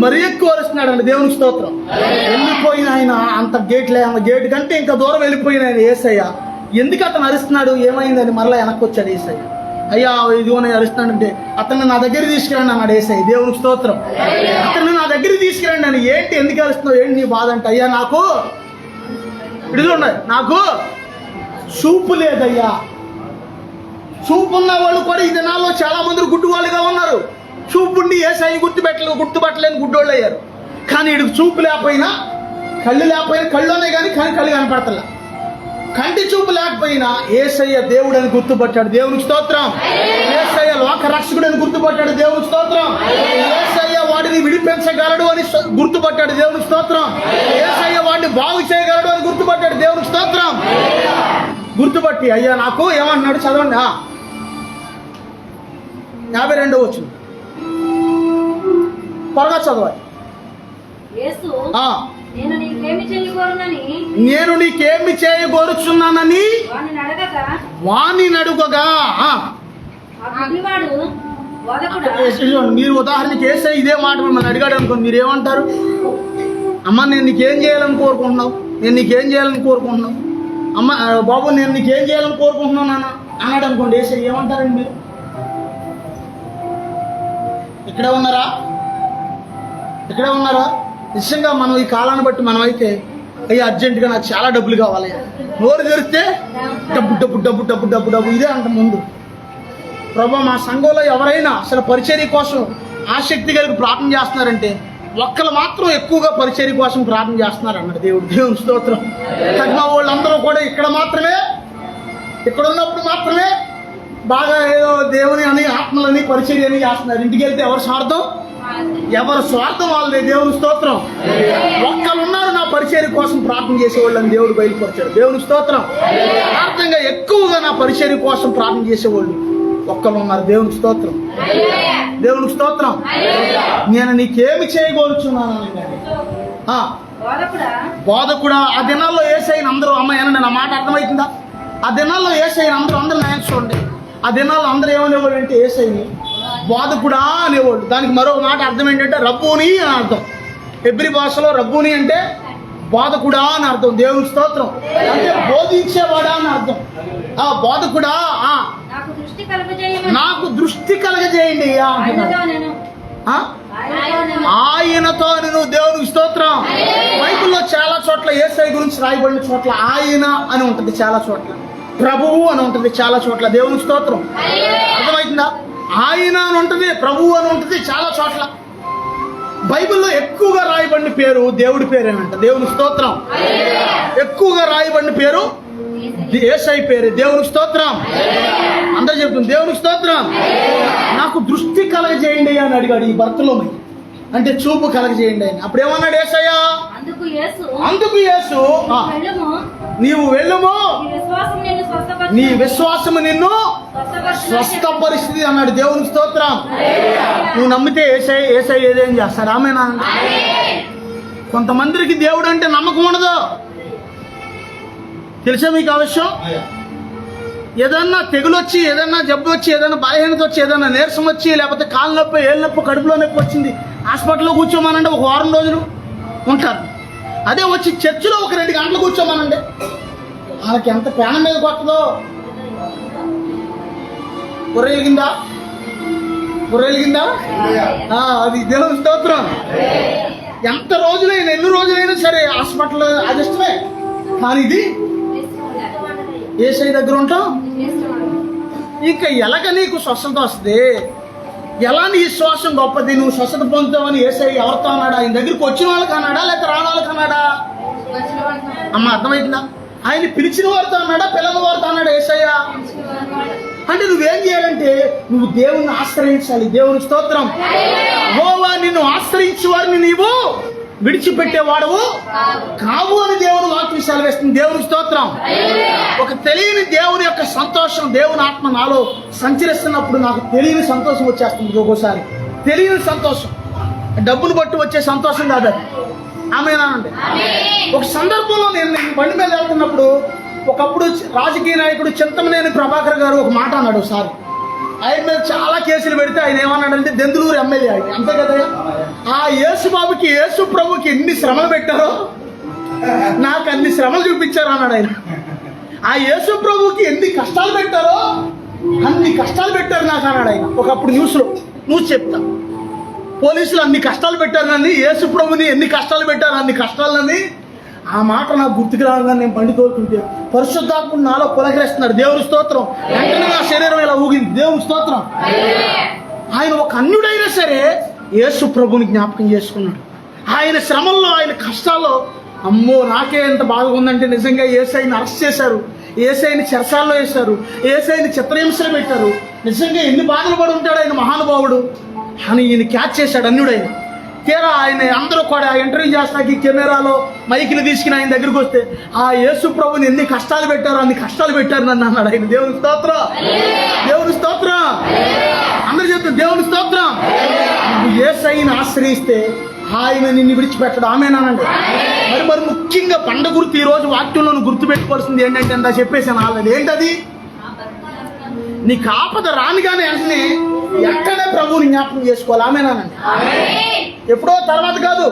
S2: మరీ ఎక్కువ అరుస్తున్నాడు అండి. దేవుని స్తోత్రం. వెళ్ళిపోయిన ఆయన అంత గేట్ కంటే ఇంకా దూరం వెళ్ళిపోయిన ఆయన యేసయ్య ఎందుకు అతను అరుస్తున్నాడు, ఏమైందని మరలా వెనక్కి వచ్చాడు యేసయ్య. అయ్యా ఇదిగోనే అరుస్తానంటే అతన్ని నా దగ్గర తీసుకురండి అన్నాడు యేసయ్య. దేవుని స్తోత్రం. అతన్ని నా దగ్గర తీసుకురండి అని. ఏంటి, ఎందుకు అరుస్తున్నావు, ఏంటి నీ బాధ అంటే, అయ్యా నాకు నాకు చూపు లేదయ్యా. చూపు ఉన్న వాళ్ళు కూడా ఈ దినాల్లో చాలా మంది గుడ్డు వాళ్ళుగా ఉన్నారు. చూపుండి యేసయ్య గుర్తుపట్టలేని గుడ్డోళ్ళు అయ్యారు. కానీ వీడికి చూపు లేకపోయినా, కళ్ళు లేకపోయినా, కళ్ళునే కానీ కళ్ళు కనపడతలే. కంటి చూపు లేకపోయినా యేసయ్య దేవుడు అని గుర్తుపట్టాడు. దేవునికి స్తోత్రం. యేసయ్య లోక రక్షకుడు అని గుర్తుపట్టాడు. దేవునికి స్తోత్రం. యేసయ్య వాడిని విడిపించగలడు అని గుర్తుపట్టాడు. దేవునికి స్తోత్రం. యేసయ్య వాడిని బాగు చేయగలడు అని గుర్తుపట్టాడు. దేవునికి స్తోత్రం. గుర్తుపట్టి అయ్యా నాకు ఏమంటున్నాడు చదవండి. 52 వచ్చింది. త్వరగా చదవాలి. నేను నీకేమి చేయగోరుచున్నానని వాణి నడుగగా మీరు ఉదాహరణకి వేసే ఇదే మాట మిమ్మల్ని అడిగాడు అనుకోండి, మీరు ఏమంటారు? అమ్మ నేను నీకేం చేయాలని కోరుకుంటున్నావు, నేను నీకేం చేయాలని కోరుకుంటున్నావు, అమ్మ బాబు నేను నీకేం చేయాలని కోరుకుంటున్నాను నాన్న అన్నాడు అనుకోండి, వేసే ఏమంటారండి మీరు? ఇక్కడే ఉన్నారా? ఇక్కడే ఉన్నారా? నిజంగా మనం ఈ కాలాన్ని బట్టి మనమైతే అయ్యా అర్జెంటుగా నాకు చాలా డబ్బులు కావాలి, నోరు తెరిస్తే డబ్బు డబ్బు డబ్బు డబ్బు డబ్బు డబ్బు ఇదే అంట ముందు. ప్రభా మా సంఘంలో ఎవరైనా అసలు పరిచర్య కోసం ఆసక్తి కలిగి ప్రార్థన చేస్తున్నారంటే ఒక్కరు మాత్రం ఎక్కువగా పరిచర్య కోసం ప్రార్థన చేస్తున్నారు అన్నాడు దేవుడు. దేవుని స్తోత్రం. తగ్గిన వాళ్ళందరూ కూడా ఇక్కడ మాత్రమే, ఇక్కడ ఉన్నప్పుడు మాత్రమే బాగా ఏదో దేవుని అని ఆత్మలని పరిచర్య అని చేస్తున్నారు. ఇంటికి వెళ్తే ఎవరి స్వార్థం వాళ్ళదే. దేవుని స్తోత్రం. ఒక్కరు ఉన్నారు నా పరిచర్య కోసం ప్రార్థన చేసేవాళ్ళని దేవుడు బయలుపరిచాడు. దేవుని స్తోత్రం. యథార్థంగా ఎక్కువగా నా పరిచర్య కోసం ప్రార్థన చేసేవాళ్ళు ఒక్కరు ఉన్నారు. దేవుని స్తోత్రం. దేవుని స్తోత్రం. నేను నీకేమి చేయగోరుచున్నాను బోధకుడా. ఆ దినాల్లో యేసయ్యని అందరూ అమ్మాయి నా మాట అర్థమవుతుందా? ఆ దినాల్లో యేసయ్యని అందరూ నేను చూడండి. ఆ దినాల్లో అందరూ ఏమనేవాళ్ళు అంటే యేసయ్యని బోధకుడా అనేవాళ్ళు. దానికి మరో మాట అర్థం ఏంటంటే రబ్బూని అని అర్థం. హెబ్రీ భాషలో రబ్బూని అంటే బోధకుడా అని అర్థం. దేవుని స్తోత్రం. అంటే బోధించేవాడా అని అర్థం. ఆ బోధకుడా నాకు దృష్టి కలగజేయండి ఆయనతో నేను. దేవునికి స్తోత్రం. బైబిల్లో చాలా చోట్ల యేసయ్య గురించి రాయబడిన చోట్ల ఆయన అని ఉంటుంది, చాలా చోట్ల ప్రభువు అని ఉంటుంది, చాలా చోట్ల. దేవునికి స్తోత్రం. అర్థమవుతుందా? ఆయన అని ఉంటుంది, ప్రభువు అని ఉంటుంది చాలా చోట్ల. బైబిల్లో ఎక్కువగా రాయబడిన పేరు దేవుడి పేరేనంట. దేవుని స్తోత్రం. ఎక్కువగా రాయబడిన పేరు యేసయ్య పేరు. దేవుని స్తోత్రం. అందరూ చెప్తుంది దేవునికి స్తోత్రం. నాకు దృష్టి కలగజేయండి అని అడిగాడు ఈ భర్తలోని, అంటే చూపు కలగజేయండి అని. అప్పుడు ఏమన్నాడు యేసయ్య? అందుకు యేసు నీవు వెళ్ళుము, నీ విశ్వాసము నిన్ను స్వస్థపరిస్థితి అన్నాడు. దేవునికి స్తోత్రం. నువ్వు నమ్మితే యేసయ్య ఏదేం చేస్తాడు. ఆమేనా? కొంతమందికి దేవుడు అంటే నమ్మకం ఉండదు. తెలుసా మీకు ఆ విషయం? ఏదన్నా తెగులొచ్చి, ఏదన్నా జబ్బు వచ్చి, ఏదైనా బలహీనత వచ్చి, ఏదైనా నీరసం వచ్చి, లేకపోతే కాళ్ళ నొప్పి, ఏళ్ళ నొప్పి, కడుపులో నొప్పి వచ్చింది, హాస్పిటల్లో కూర్చోమనండి, ఒక వారం రోజులు ఉంటారు. అదే వచ్చి చర్చిలో ఒక 2 గంటలు కూర్చోమనండి, వాళ్ళకి ఎంత ప్రాణం మీద కొట్టదో. బుర్రెలిగిందా? అది దేవుని స్తోత్రం. ఎంత రోజులైనా, ఎన్ని రోజులైనా సరే హాస్పిటల్ అది ఇష్టమే. కానీ ఇది యేసయ్య దగ్గర ఉంటాం. ఇంకా ఎలాగ నీకు స్వస్థత వస్తుంది? ఎలా నీ విశ్వాసం గొప్పది, నువ్వు స్వస్థత పొందుతావని యేసయ్య ఎవరితో అన్నాడా? ఆయన దగ్గరికి వచ్చిన వాళ్ళకి అన్నాడా, లేకపోతే రాని వాళ్ళకి అన్నాడా? అమ్మ అర్థమవుతుందా? ఆయన పిలిచిన వారితో అన్నాడా, పిల్లల వారితో అన్నాడా యేసయ్య? అంటే నువ్వేం చేయాలంటే నువ్వు దేవుణ్ణి ఆశ్రయించాలి. దేవుని స్తోత్రం. యెహోవా నిన్ను ఆశ్రయించే వారిని నీవు విడిచిపెట్టేవాడవు కావు అని దేవుని వాక్యం సెలవిస్తుంది. దేవుని స్తోత్రం. ఒక తెలియని దేవుని యొక్క సంతోషం, దేవుని ఆత్మ నాలో సంచరిస్తున్నప్పుడు నాకు తెలియని సంతోషం వచ్చేస్తుంది. ఒక్కోసారి తెలియని సంతోషం, డబ్బును బట్టి వచ్చే సంతోషం కాదు. ఆమేనండి. ఒక సందర్భంలో నేను బండి మీద వెళ్తున్నప్పుడు ఒకప్పుడు రాజకీయ నాయకుడు చింతమనేని ప్రభాకర్ గారు ఒక మాట అన్నాడు. ఒకసారి ఆయన మీద చాలా కేసులు పెడితే ఆయన ఏమన్నాడంటే దెందులూరు ఎమ్మెల్యే ఆయన, అంతే కదా. ఆ యేసుబాబుకి, యేసు ప్రభుకి ఎన్ని శ్రమలు పెట్టారో నాకు అన్ని శ్రమలు చూపించారు అన్నాడు ఆయన. ఆ యేసు ప్రభుకి ఎన్ని కష్టాలు పెట్టారో అన్ని కష్టాలు పెట్టారు నాకు అన్నాడు ఆయన. ఒకప్పుడు న్యూస్ చెప్తా, పోలీసులు అన్ని కష్టాలు పెట్టారని, యేసు ప్రభుని ఎన్ని కష్టాలు పెట్టారు అన్ని కష్టాలని. ఆ మాట నాకు గుర్తుకు రాగానే నేను బండి తోలుతుంటే పరిశుద్ధాత్ముడు నాలో పులకరిస్తున్నాడు. దేవుని స్తోత్రం. వెంటనే నా శరీరం ఇలా ఊగింది. దేవుని స్తోత్రం. ఆయన ఒక అన్యుడైనా సరే యేసు ప్రభుని జ్ఞాపకం చేసుకున్నాడు. ఆయన శ్రమల్లో, ఆయన కష్టాల్లో అమ్మో నాకే ఎంత బాధగా ఉందంటే, నిజంగా యేసయ్యని అరెస్ట్ చేశారు, యేసయ్యని చెరసాల్లో వేశారు, యేసయ్యని చిత్రహింసలు పెట్టారు. నిజంగా ఎన్ని బాధలు పడి ఉంటాడు ఆయన మహానుభావుడు అని ఈయన క్యాచ్ చేశాడు అన్యుడైన. తీరా ఆయన అందరూ కూడా ఇంటర్వ్యూ చేస్తాకి కెమెరాలో మైకులు తీసుకుని ఆయన దగ్గరికి వస్తే ఆ యేసు ప్రభుని ఎన్ని కష్టాలు పెట్టారో అన్ని కష్టాలు పెట్టారు నన్ను అన్నాడు ఆయన. దేవుని స్తోత్రం. దేవుని స్తోత్రం. అందరూ చెప్తారు దేవుని స్తోత్రం. నువ్వు యేసయ్యని ఆశ్రయిస్తే ఆయన నిన్ను విడిచిపెట్టడు. ఆమేనానండి. మరి ముఖ్యంగా పండ గుర్తు ఈ రోజు వాక్యంలో నువ్వు గుర్తుపెట్టుకోవాల్సింది ఏంటంటే అంతా చెప్పేసాను ఆల్రెడీ. ఏంటది? నీకు ఆపద రానిగానే వెంటనే ఎక్కడే ప్రభువుని జ్ఞాపకం చేసుకోవాలి. ఆమేనానండి. ఎప్పుడో తర్వాత కాదు,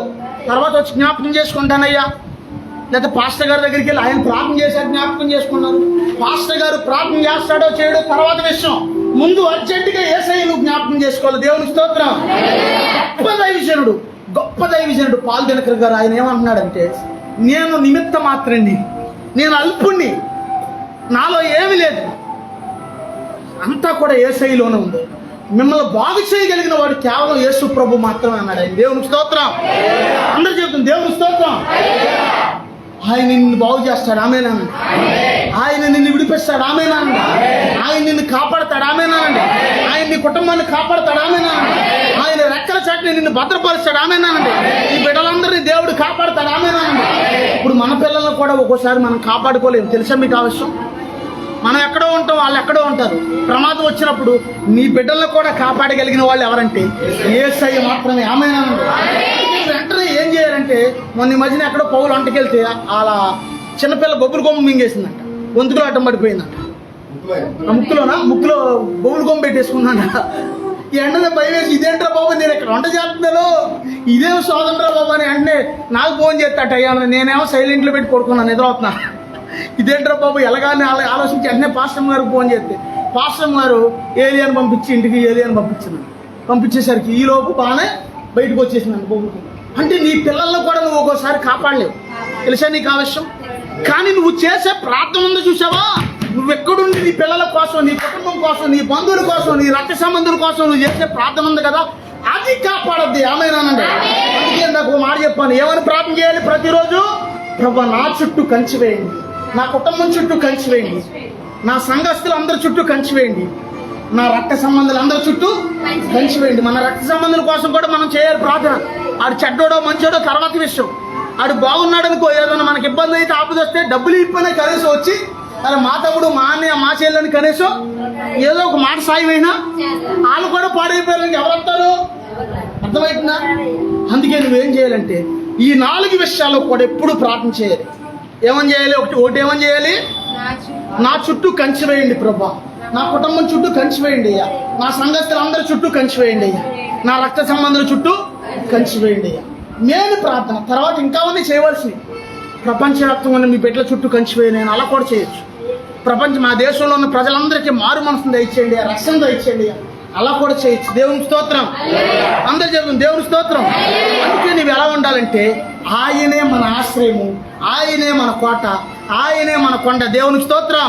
S2: తర్వాత వచ్చి జ్ఞాపకం చేసుకుంటానయ్యా, లేదా పాస్టర్ గారి దగ్గరికి వెళ్ళి ఆయన ప్రార్థన చేశారు జ్ఞాపకం చేసుకున్నాను. పాస్టర్ గారు ప్రార్థన చేస్తాడో చేయడో తర్వాత విషయం. ముందు అర్జెంటుగా యేసయ్య నువ్వు జ్ఞాపకం చేసుకోవాలి. దేవునికి స్తోత్రం. గొప్ప దైవజనుడు పాల్ దినకర్ గారు ఆయన ఏమంటున్నాడంటే, నేను నిమిత్త మాత్రండి, నేను అల్పుణ్ణి, నాలో ఏమీ లేదు, అంతా కూడా యేసయ్యలోనే ఉంది, మిమ్మల్ని బాగు చేయగలిగిన వాడు కేవలం యేసు ప్రభు మాత్రమే అన్నాడు ఆయన. దేవునికి స్తోత్రం. అందరూ చెప్తుంది దేవునికి స్తోత్రం. ఆయన నిన్ను బాగు చేస్తాడు. ఆమేనండి. ఆయన నిన్ను విడిపిస్తాడు. ఆమేనండి. ఆయన నిన్ను కాపాడతాడు. ఆమేనండి. ఆయన నీ కుటుంబాన్ని కాపాడతాడు. ఆమేనండి. ఆయన రెక్కల చాటుని నిన్ను భద్రపరుస్తాడు. ఆమేనండి. ఈ బిడ్డలందరినీ దేవుడు కాపాడతాడు. ఆమేనండి. ఇప్పుడు మన పిల్లలను కూడా ఒక్కోసారి మనం కాపాడుకోలేము. తెలుసా మీకు ఆ విషయం? మనం ఎక్కడో ఉంటాం, వాళ్ళు ఎక్కడో ఉంటారు. ప్రమాదం వచ్చినప్పుడు నీ బిడ్డలను కూడా కాపాడగలిగిన వాళ్ళు ఎవరంటే యేసయ్య మాత్రమే. ఆమేనండి. వెంటనే ఏం చేయాలంటే, మొన్న ఈ మధ్యన ఎక్కడో పౌలు వంటకెళ్తే అలా చిన్నపిల్ల బొబ్బులు కొమ్మ మింగేసిందంట, గొంతుకులో అడ్డం పడిపోయిందంట. ముక్కులో బొబ్బులు కొమ్మ పెట్టేసుకున్నాడ. ఈ ఎండనే భయం వేసి, ఇదేంట్రా బాబు నేను ఇక్కడ వంట చేస్తున్నాను, ఇదేమో సోదనరా బాబు అని అంటే నాకు ఫోన్ చేస్తాట. నేనేమో సైలెంట్లో పెట్టి కొడుకున్నాను, నిద్రవుతున్నా. ఇదేంట్రా బాబు ఎలాగానే ఆలోచించి వెంటనే పాస్టర్ గారికి ఫోన్ చేస్తే పాస్టర్ గారు ఏలియాని పంపించి ఇంటికి ఏలియాని పంపించేసరికి ఈ లోపు బాగానే బయటకు వచ్చేసిందండి బొబ్బులు. అంటే నీ పిల్లల్లో కూడా నువ్వు ఒక్కోసారి కాపాడలేవు. తెలుసా నీకు ఆ విషయం? కానీ నువ్వు చేసే ప్రార్థన ఉంది చూసావా, నువ్వు ఎక్కడుండి నీ పిల్లల కోసం, నీ కుటుంబం కోసం, నీ బంధువుల కోసం, నీ రక్త సంబంధుల కోసం నువ్వు చేసే ప్రార్థన ఉంది కదా, అది కాపాడద్ది. ఆమేనానండి. అందుకే నాకు ఒక మాట చెప్పాను, ఏమని ప్రార్థన చేయాలి ప్రతిరోజు? ప్రభువా నా చుట్టూ కంచి వేయండి, నా కుటుంబం చుట్టూ కంచి వేయండి, నా సంఘస్థులు అందరి చుట్టూ కంచి వేయండి, నా రక్త సంబంధాలు అందరి చుట్టూ కంచి వేయండి. మన రక్త సంబంధుల కోసం కూడా మనం చేయాలి ప్రార్థన. ఆడు చెడ్డోడో మంచోడో తర్వాత విషయం. ఆడు బాగున్నాడు అనుకో, ఏదైనా మనకి ఇబ్బంది అయితే ఆపద వస్తే డబ్బులు ఇప్పనే కనీసం వచ్చి అలా మా తమ్ముడు మా అన్నయ్య మా చెల్లెని కనీసం ఏదో ఒక మాట సాయం అయినా వాళ్ళు కూడా పాడైపోయారు. ఎవరు వస్తారు? అర్థమవుతుందా? అందుకే నువ్వేం చేయాలంటే ఈ 4 విషయాల్లో కూడా ఎప్పుడు ప్రార్థన చేయాలి. ఏమని చేయాలి? ఒకటి ఏమని చేయాలి? నా చుట్టూ కంచి వేయండి ప్రభా, నా కుటుంబం చుట్టూ కంచి వేయండి అయ్యా, నా సంఘస్థులు అందరి చుట్టూ కంచి వేయండి అయ్యా, నా రక్త సంబంధుల చుట్టూ కంచి వేయండి అయ్యా. నేను ప్రార్థన తర్వాత ఇంకా అన్నీ చేయవలసినవి. ప్రపంచవ్యాప్తంగా మీ బిడ్డల చుట్టూ కంచి వేయండి. నేను అలా కూడా చేయొచ్చు. మా దేశంలో ఉన్న ప్రజలందరికీ మారు మనసును దయచేయండి, రక్షణ దయచేయండి, అలా కూడా చేయొచ్చు. దేవుని స్తోత్రం. అందరు చెప్తుంది దేవుని స్తోత్రం. అందుకే నువ్వు ఎలా ఉండాలంటే, ఆయనే మన ఆశ్రయము, ఆయనే మన కోట, ఆయనే మన కొండ. దేవుని స్తోత్రం.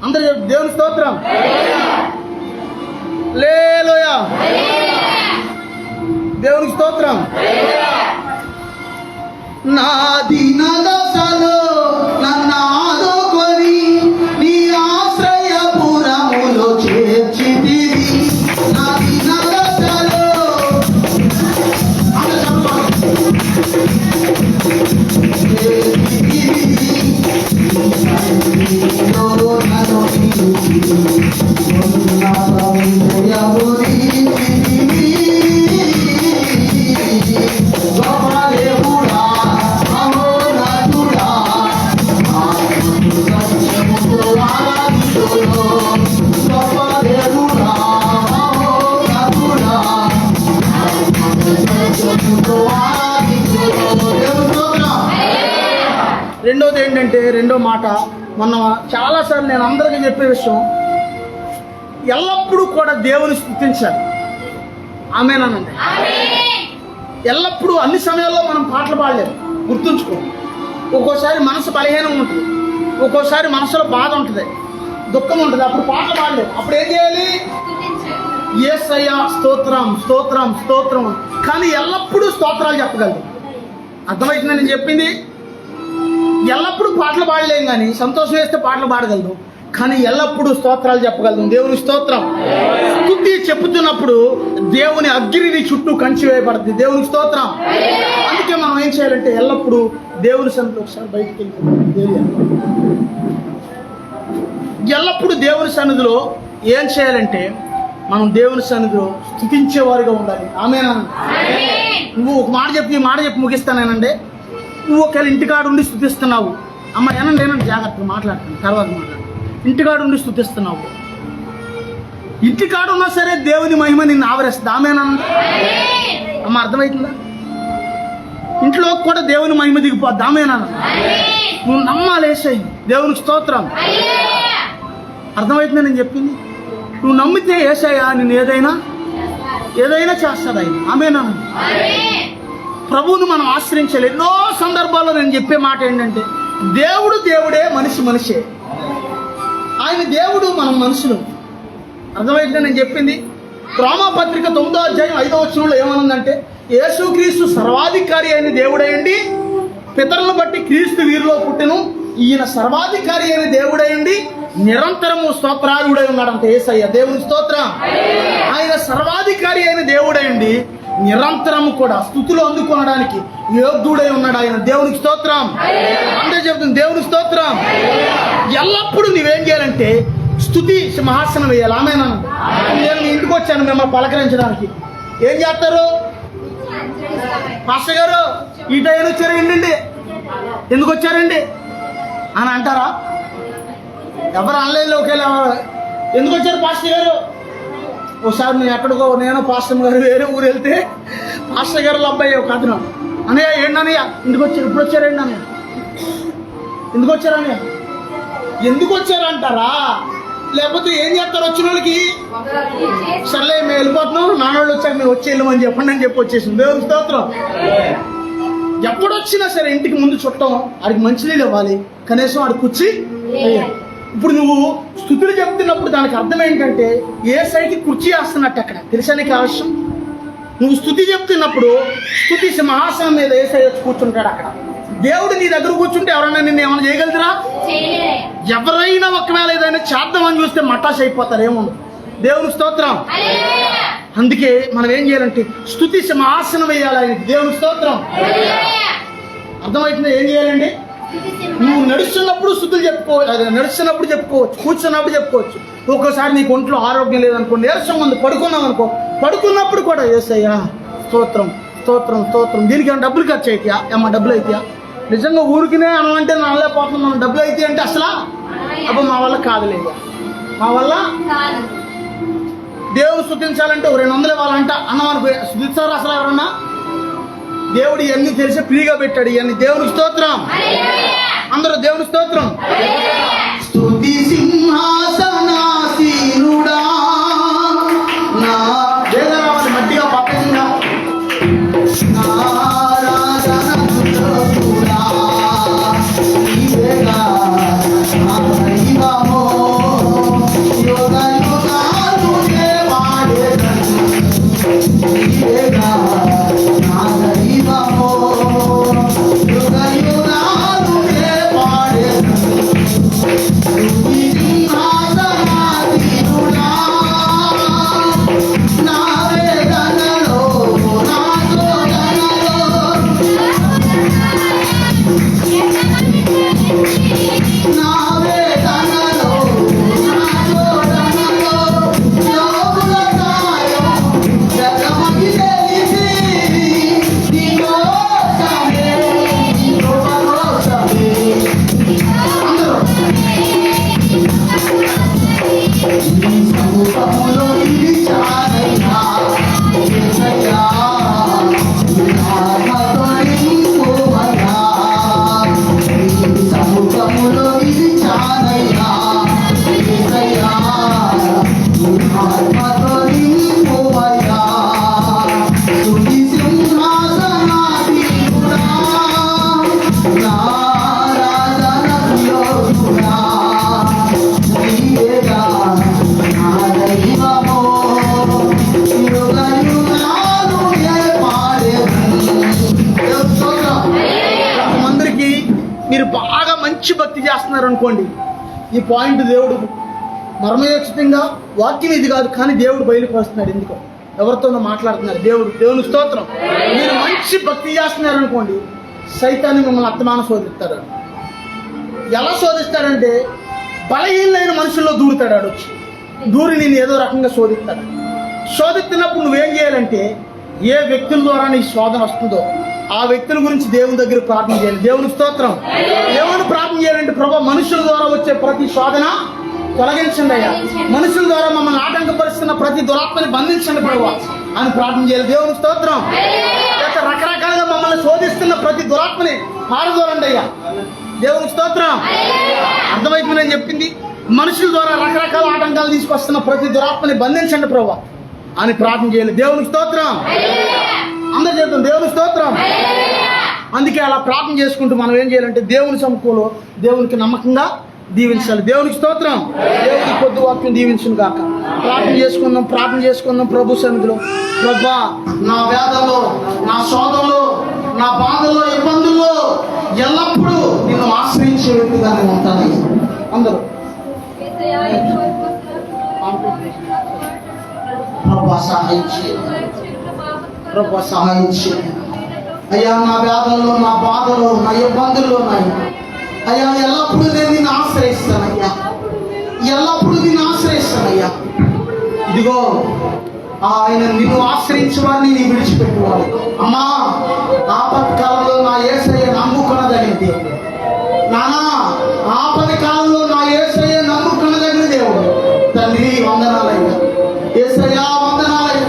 S2: అందరు దేవుని స్తోత్రం. హల్లెలూయా. దేవునికి స్తోత్రం. నా దీనదశలో నన్ను ఆదుకొని నీ ఆశ్రయపురములో చేర్చితివి. నా దీనదశలో రెండోది ఏంటంటే, రెండో మాట మొన్న చాలాసార్లు నేను అందరికీ చెప్పే విషయం, ఎల్లప్పుడూ కూడా దేవుని స్తుతించాలి. ఆమేనండి. ఎల్లప్పుడూ అన్ని సమయాల్లో మనం పాటలు పాడలేము, గుర్తుంచుకో. ఒక్కోసారి మనసు బలహీనం ఉంటుంది, ఒక్కోసారి మనసులో బాధ ఉంటుంది, దుఃఖం ఉంటుంది, అప్పుడు పాటలు పాడలేము. అప్పుడు ఏం చేయాలి? యేసయ్యా స్తోత్రం స్తోత్రం స్తోత్రం. కానీ ఎల్లప్పుడూ స్తోత్రాలు చెప్పగలరు. అర్థమవుతుందని నేను చెప్పింది? ఎల్లప్పుడూ పాటలు పాడలేం, కానీ సంతోషం వేస్తే పాటలు పాడగలరు, కానీ ఎల్లప్పుడూ స్తోత్రాలు చెప్పగలదు. దేవుని స్తోత్రం. స్తుతి చెప్పుతున్నప్పుడు దేవుని అగ్ని చుట్టూ కంచి వేయబడుతుంది. దేవుని స్తోత్రం. అందుకే మనం ఏం చేయాలంటే, ఎల్లప్పుడూ దేవుని సన్నిధిలో ఒకసారి బయటికి వెళ్ళి ఎల్లప్పుడూ దేవుని సన్నిధిలో ఏం చేయాలంటే, మనం దేవుని సన్నిధిలో స్తుతించేవారిగా ఉండాలి. ఆమేనా? నువ్వు ఒక మాట చెప్పి ముగిస్తానేనండి. నువ్వు ఒకవేళ ఇంటికాడు ఉండి స్తుతిస్తున్నావు, అమ్మ ఏనండి జాగ్రత్తగా మాట్లాడుతాను, తర్వాత మాట్లాడు. ఇంటికాడు ఉండి స్తుతిస్తున్నావు, ఇంటికాడు ఉన్నా సరే దేవుని మహిమ నిన్ను ఆవరిస్తుంది. ఆమేనా? అమ్మ అర్థమవుతుందా? ఇంట్లో కూడా దేవుని మహిమ దిగిపోద్ది. ఆమేనా? నువ్వు నమ్మాలి యేసయ్య. దేవునికి స్తోత్రం. అర్థమవుతుందా నేను చెప్పింది? నువ్వు నమ్మితే యేసయ్య నేను ఏదైనా చేస్తాడు ఆయన. ఆమేనా? ప్రభువును మనం ఆశ్రయించాలి. ఎన్నో సందర్భాల్లో నేను చెప్పే మాట ఏంటంటే, దేవుడు దేవుడే, మనిషే. ఆయన దేవుడు, మనం మనుషులు. అర్థమైందా నేను చెప్పింది? రోమాపత్రిక 9వ అధ్యాయం 5వ వచనంలో ఏమనుందంటే, యేసుక్రీస్తు సర్వాధికారి అయిన దేవుడయండి, పితరులను బట్టి క్రీస్తు వీరిలో పుట్టెను, ఈయన సర్వాధికారి అయిన దేవుడయండి, నిరంతరము స్తోత్రాయుడై ఉన్నాడంట యేసయ్య. దేవుని స్తోత్రం. ఆయన సర్వాధికారి అయిన దేవుడయండి, నిరంతరము కూడా స్తుతులు అందుకొనడానికి యోగ్యుడై ఉన్నాడు ఆయన. దేవునికి స్తోత్రం. అంటే చెప్తుంది దేవునికి స్తోత్రం. ఎల్లప్పుడూ నువ్వేం చేయాలంటే స్తుతి సింహాసనం వేయాలి. ఆమేనా? నేను మీ ఇంటికి వచ్చాను మిమ్మల్ని పలకరించడానికి. ఏం చేస్తారు? పాస్టర్ గారు ఈ టైం వచ్చారు ఏంటండి, ఎందుకు వచ్చారండి అని అంటారా? ఎవరు ఆన్లైన్లో ఒకేలా ఎందుకు వచ్చారు పాస్టర్ గారు? ఒకసారి నేను పాస్టర్ గారు వేరే ఊరు వెళ్తే పాస్టర్ గారు అబ్బాయి ఒక అతను, అన్నయ్య ఏంటన్నయ్య ఇంటికి వచ్చారు, ఇప్పుడు వచ్చారండి అన్నయ్య, ఎందుకు వచ్చారన్నయ్య? ఎందుకు వచ్చారంటారా? లేకపోతే ఏం చేస్తారు వచ్చిన వాళ్ళకి? సర్లే మేము వెళ్ళిపోతున్నాం, నాన్నోళ్ళు వచ్చాక మేము వచ్చి వెళ్ళమని చెప్పండి అని చెప్పి వచ్చేసింది. దేవుని స్తోత్రం. ఎప్పుడొచ్చినా సరే ఇంటికి ముందు చుట్టం, ఆడికి మంచినీళ్ళు ఇవ్వాలి, కనీసం ఆడికి కూర్చి. ఇప్పుడు నువ్వు స్తుతులు చెప్తున్నప్పుడు దానికి అర్థం ఏంటంటే యేసయ్యకి కుర్చీ వేస్తున్నట్టు. అక్కడ తెలుసా నీకు ఆవశ్యం? నువ్వు స్తుతి చెప్తున్నప్పుడు స్తుతి సింహాసనం మీద యేసయ్య కూర్చుంటాడు. అక్కడ దేవుడు నీ దగ్గర కూర్చుంటే ఎవరైనా నిన్ను ఏమైనా చేయగలుగుతారా? ఎవరైనా ఒకవేళ ఏదైనా చేద్దామని చూస్తే మటాష్ అయిపోతారు. ఏముంది? దేవుని స్తోత్రం. అందుకే మనం ఏం చేయాలంటే స్తుతి సింహాసనం వేయాలి ఆయనకి. దేవుని స్తోత్రం. అర్థమవుతుందా? ఏం చేయాలండి? నువ్వు నడుస్తున్నప్పుడు స్తుతులు చెప్పుకోవచ్చు, నడుస్తున్నప్పుడు చెప్పుకోవచ్చు, కూర్చున్నప్పుడు చెప్పుకోవచ్చు. ఒక్కోసారి నీకు ఒంట్లో ఆరోగ్యం లేదనుకో, నీరసం ఉంది, పడుకున్నావు అనుకో, పడుకున్నప్పుడు కూడా యేసయ్యా స్తోత్రం స్తోత్రం స్తోత్రం. దీనికి ఏమైనా డబ్బులు ఖర్చు అవుతాయా? ఏమన్నా డబ్బులు అవుతాయా? నిజంగా ఊరికినే అనమంటే నల్లలేకపోతున్నాం, డబ్బులు అయితే అంటే అసలు అబ్బా మా వల్ల కాదులేదు, మా వల్ల. దేవుడు స్తుతించాలంటే 200 ఇవ్వాలంట అన్నం అనుకో, స్తుతిస్తారు అసలు ఎవరన్నా? దేవుడు ఇవన్నీ తెలిసి ఫ్రీగా పెట్టాడు ఇవన్నీ. దేవుని స్తోత్రం. అందరూ దేవుని స్తోత్రం. స్తుతి సింహాసనాసీనుడా నా వేదరావాలి మట్టిగా పక్కగా మీరు బాగా మంచి భక్తి చేస్తున్నారు అనుకోండి, ఈ పాయింట్ దేవుడు మర్మయోచితంగా వాక్యం ఇది కాదు కానీ దేవుడు బయలుకు వస్తున్నాడు. ఎందుకో ఎవరితోనో మాట్లాడుతున్నారు. దేవుని స్తోత్రం. మీరు మంచి భక్తి చేస్తున్నారు అనుకోండి, సైతాన్ని మిమ్మల్ని అత్తమాన శోధిస్తాడు. ఎలా శోధిస్తాడంటే బలహీనైన మనుషుల్లో దూరుతాడు. ఆడొచ్చి దూరి నేను ఏదో రకంగా శోధిస్తాడు. శోధిస్తున్నప్పుడు నువ్వేం చేయాలంటే ఏ వ్యక్తుల ద్వారా నీ శోధన వస్తుందో ఆ వ్యక్తుల గురించి దేవుని దగ్గర ప్రార్థన చేయాలి. దేవుని స్తోత్రం. దేవుని ప్రార్థన చేయాలంటే ప్రభా మనుషుల ద్వారా వచ్చే ప్రతి శోధన తొలగించండి అయ్యా, మనుషుల ద్వారా మమ్మల్ని ఆటంకపరుస్తున్న ప్రతి దురాత్మని బంధించండి ప్రభా అని ప్రార్థన చేయాలి. దేవుని స్తోత్రం. రకరకాలుగా మమ్మల్ని శోధిస్తున్న ప్రతి దురాత్మని పారదోలండి అయ్యా. దేవుని స్తోత్రం. అర్థమైపోయింది నేను చెప్పింది. మనుషుల ద్వారా రకరకాల ఆటంకాలు తీసుకొస్తున్న ప్రతి దురాత్మని బంధించండి ప్రభా అని ప్రార్థన చేయాలి. దేవుని స్తోత్రం. అందరు చెప్తాం దేవుని స్తోత్రం. అందుకే అలా ప్రార్థన చేసుకుంటూ మనం ఏం చేయాలంటే దేవుని సముఖంలో దేవునికి నమ్మకంగా దీవించాలి. దేవునికి స్తోత్రం. దేవునికి కొద్ది వాక్యం దీవించును గాక. ప్రార్థన చేసుకుందాం ప్రభు సన్నిధిలో. ప్రభా నా వేదనలో, నా శోధనలో, నా బాధల్లో, ఇబ్బందుల్లో ఎల్లప్పుడూ నిన్ను ఆశ్రయించే వ్యక్తిగానే ఉంటాను. అందరూ ప్రభా సహాయం చేయండి, ప్రభా సహాయం చేయండి అయ్యా. నా వేదనలో, నా బాధలో, నా ఇబ్బందుల్లో అయ్యా ఎల్లప్పుడూ నేను నిన్ను ఆశ్రయిస్తానయ్యా, ఎల్లప్పుడూ నిన్ను ఆశ్రయిస్తానయ్యా. ఇదిగో ఆయన నిన్ను ఆశ్రయించే వారిని నీ విడిచిపెట్టువాడు. అమ్మా ఆపత్కాలంలో నా యేసయ్య నమ్ముకున్నదని దేవుడు, నానా ఆపది కాలంలో నా యేసయ్య నమ్ముకున్నదని దేవుడు. తండ్రి వందనాలయ్యా, యేసయ్యా వందనాలయ్యా.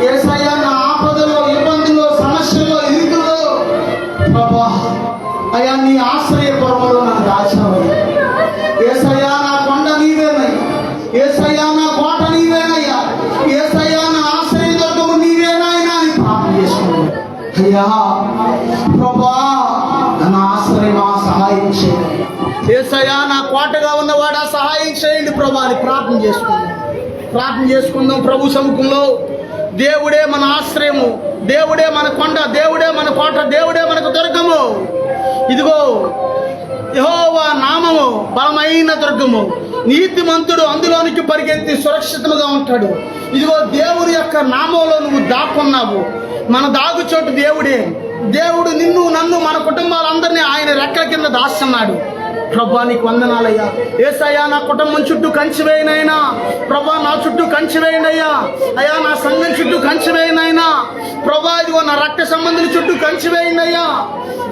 S2: యేసయ్య నా ఆపదలో, ఇబ్బందుల్లో, సమస్యల్లో, ఇరుకుల్లో ప్రభా అయ్యా నీ ఆశ్రయ పొరలో నన్ను దాచావయ్యా. యేసయ్యా నా కొండ నీవేనయ్యా, యేసయ్యా నా కోట నీవేనయ్యా, యేసయ్యా నా ఆశ్రయ దుర్గము నీవేనాయనా అని ప్రార్థన చేసుకున్నాను. అయ్యా ప్రభా నా ఆశ్రయమా సహాయం చేయండి. యేసయ్యా నా కోటగా ఉన్నవాడా సహాయం చేయండి ప్రభా అని ప్రార్థన చేసుకుందాం ప్రభు సముఖంలో. దేవుడే మన ఆశ్రయము, దేవుడే మన కొండ, దేవుడే మన కోట, దేవుడే మనకు దుర్గము. ఇదిగో యెహోవా నామము బలమైన దుర్గము, నీతిమంతుడు అందులోనికి పరిగెత్తి సురక్షితంగా ఉంటాడు. ఇదిగో దేవుని యొక్క నామంలో నువ్వు దాక్కున్నావు. మన దాగుచోటు దేవుడే. దేవుడు నిన్ను, నన్ను, మన కుటుంబాలందరినీ ఆయన రెక్కల కింద దాస్తున్నాడు. ప్రభా నీకు వందనాలయ్యా. యేసయ్యా నా కుటుంబం చుట్టూ కంచి వేయనైనా, ప్రభా నా చుట్టూ కంచి వేయనయ్యా. అయ్యా నా సంఘం చుట్టూ కంచి వేయనైనా, ప్రభా ఇదిగో నా రక్త సంబంధుల చుట్టూ కంచి వేయనయ్యా.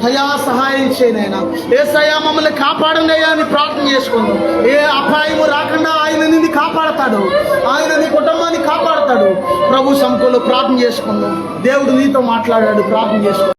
S2: అయ్యా సహాయం చేయనైనా. యేసయ్యా మమ్మల్ని కాపాడండి అయ్యా అని ప్రార్థన చేసుకుందాం. ఏ అపాయము రాకుండా ఆయన నిన్ను కాపాడతాడు, ఆయన నీ కుటుంబాన్ని కాపాడతాడు. ప్రభు సముఖంలో ప్రార్థన చేసుకుందాం. దేవుడు నీతో మాట్లాడాడు. ప్రార్థన చేసుకుందాం.